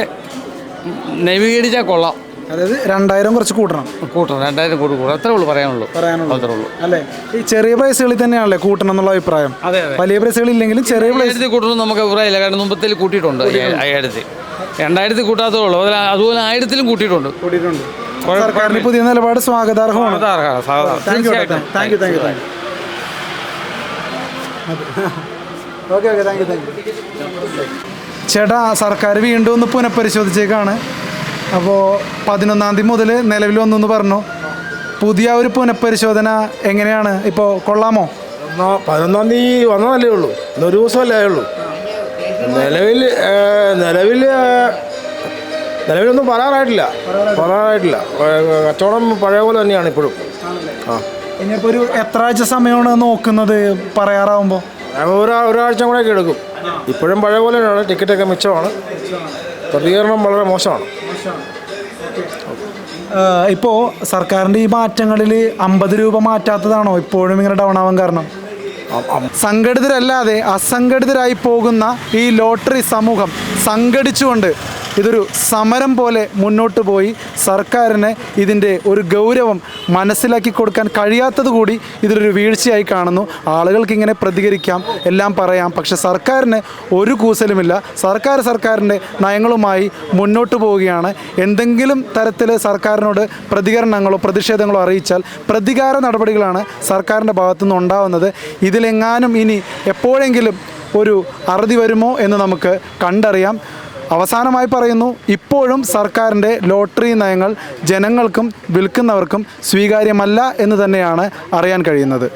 നവീകരിച്ചാൽ കൊള്ളാം. അതായത് 2000 കുറച്ച് കൂട്ടണം. 2000 കൂട്ടണം, അത്രേ ഉള്ളൂ പറയാനുള്ളൂ. അല്ലേ? ഈ ചെറിയ പ്രൈസുകളിൽ തന്നെയാണല്ലേ കൂട്ടണം എന്നുള്ള അഭിപ്രായം? വലിയ പ്രൈസുകൾ ഇല്ലെങ്കിലും ചെറിയ പ്രൈസ് കൂട്ടണം നമുക്ക് അഭിപ്രായമില്ല. കാരണം മുമ്പത്തിൽ കൂട്ടിയിട്ടുണ്ട് 5000. 2000 കൂട്ടാത്തേ ഉള്ളൂ. അതുപോലെ 1000-ലും കൂട്ടിയിട്ടുണ്ട്. സർക്കാരിന് പുതിയ നിലപാട് സ്വാഗതാർഹമാണ്. ചേട്ടാ, സർക്കാർ വീണ്ടും ഒന്ന് പുനഃപരിശോധിച്ചേക്കാണ്. അപ്പോൾ 11-ാം തീയതി മുതൽ നിലവിൽ വന്നു പറഞ്ഞു. പുതിയ ഒരു പുനഃപരിശോധന എങ്ങനെയാണ് ഇപ്പോൾ, കൊള്ളാമോ? 11-ാം തീയതി വന്നതല്ലേ ഉള്ളൂ, ഇന്നൊരു ദിവസമല്ലേ ആയുള്ളൂ. നിലവിലൊന്നും പറയാറായിട്ടില്ല. കച്ചവടം പഴയ പോലെ തന്നെയാണ് ഇപ്പോഴും. ഇനിയിപ്പോൾ ഒരു എത്ര ആഴ്ച സമയമാണ് നോക്കുന്നത് പറയാറാവുമ്പോൾ? ഒരാഴ്ച കൂടെയൊക്കെ എടുക്കും. ഇപ്പോഴും പഴയ പോലെയാണ്, ടിക്കറ്റൊക്കെ മിച്ചമാണ്, പ്രതികരണം വളരെ മോശമാണ്. ഇപ്പോൾ സർക്കാരിൻ്റെ ഈ മാറ്റങ്ങളിൽ 50 രൂപ മാറ്റാത്തതാണോ ഇപ്പോഴും ഇങ്ങനെ ഡൗൺ ആവാൻ കാരണം? സംഘടിതരല്ലാതെ അസംഘടിതരായി പോകുന്ന ഈ ലോട്ടറി സമൂഹം സംഘടിച്ചുകൊണ്ട് ഇതൊരു സമരം പോലെ മുന്നോട്ട് പോയി സർക്കാരിന് ഇതിൻ്റെ ഒരു ഗൗരവം മനസ്സിലാക്കി കൊടുക്കാൻ കഴിയാത്തത് കൂടി ഇതിലൊരു വീഴ്ചയായി കാണുന്നു. ആളുകൾക്ക് ഇങ്ങനെ പ്രതികരിക്കാം, എല്ലാം പറയാം, പക്ഷെ സർക്കാരിന് ഒരു കൂസലുമില്ല. സർക്കാരിൻ്റെ നയങ്ങളുമായി മുന്നോട്ട് പോവുകയാണ്. എന്തെങ്കിലും തരത്തിൽ സർക്കാരിനോട് പ്രതികരണങ്ങളോ പ്രതിഷേധങ്ങളോ അറിയിച്ചാൽ പ്രതികാര നടപടികളാണ് സർക്കാരിൻ്റെ ഭാഗത്തുനിന്ന് ഉണ്ടാവുന്നത്. ഇതിലെങ്ങാനും ഇനി എപ്പോഴെങ്കിലും ഒരു അറുതി വരുമോ എന്ന് നമുക്ക് കണ്ടറിയാം. അവസാനമായി പറയുന്നു, ഇപ്പോഴും സർക്കാരിൻ്റെ ലോട്ടറി നയങ്ങൾ ജനങ്ങൾക്കും വിൽക്കുന്നവർക്കും സ്വീകാര്യമല്ല എന്ന് തന്നെയാണ് അറിയാൻ കഴിയുന്നത്.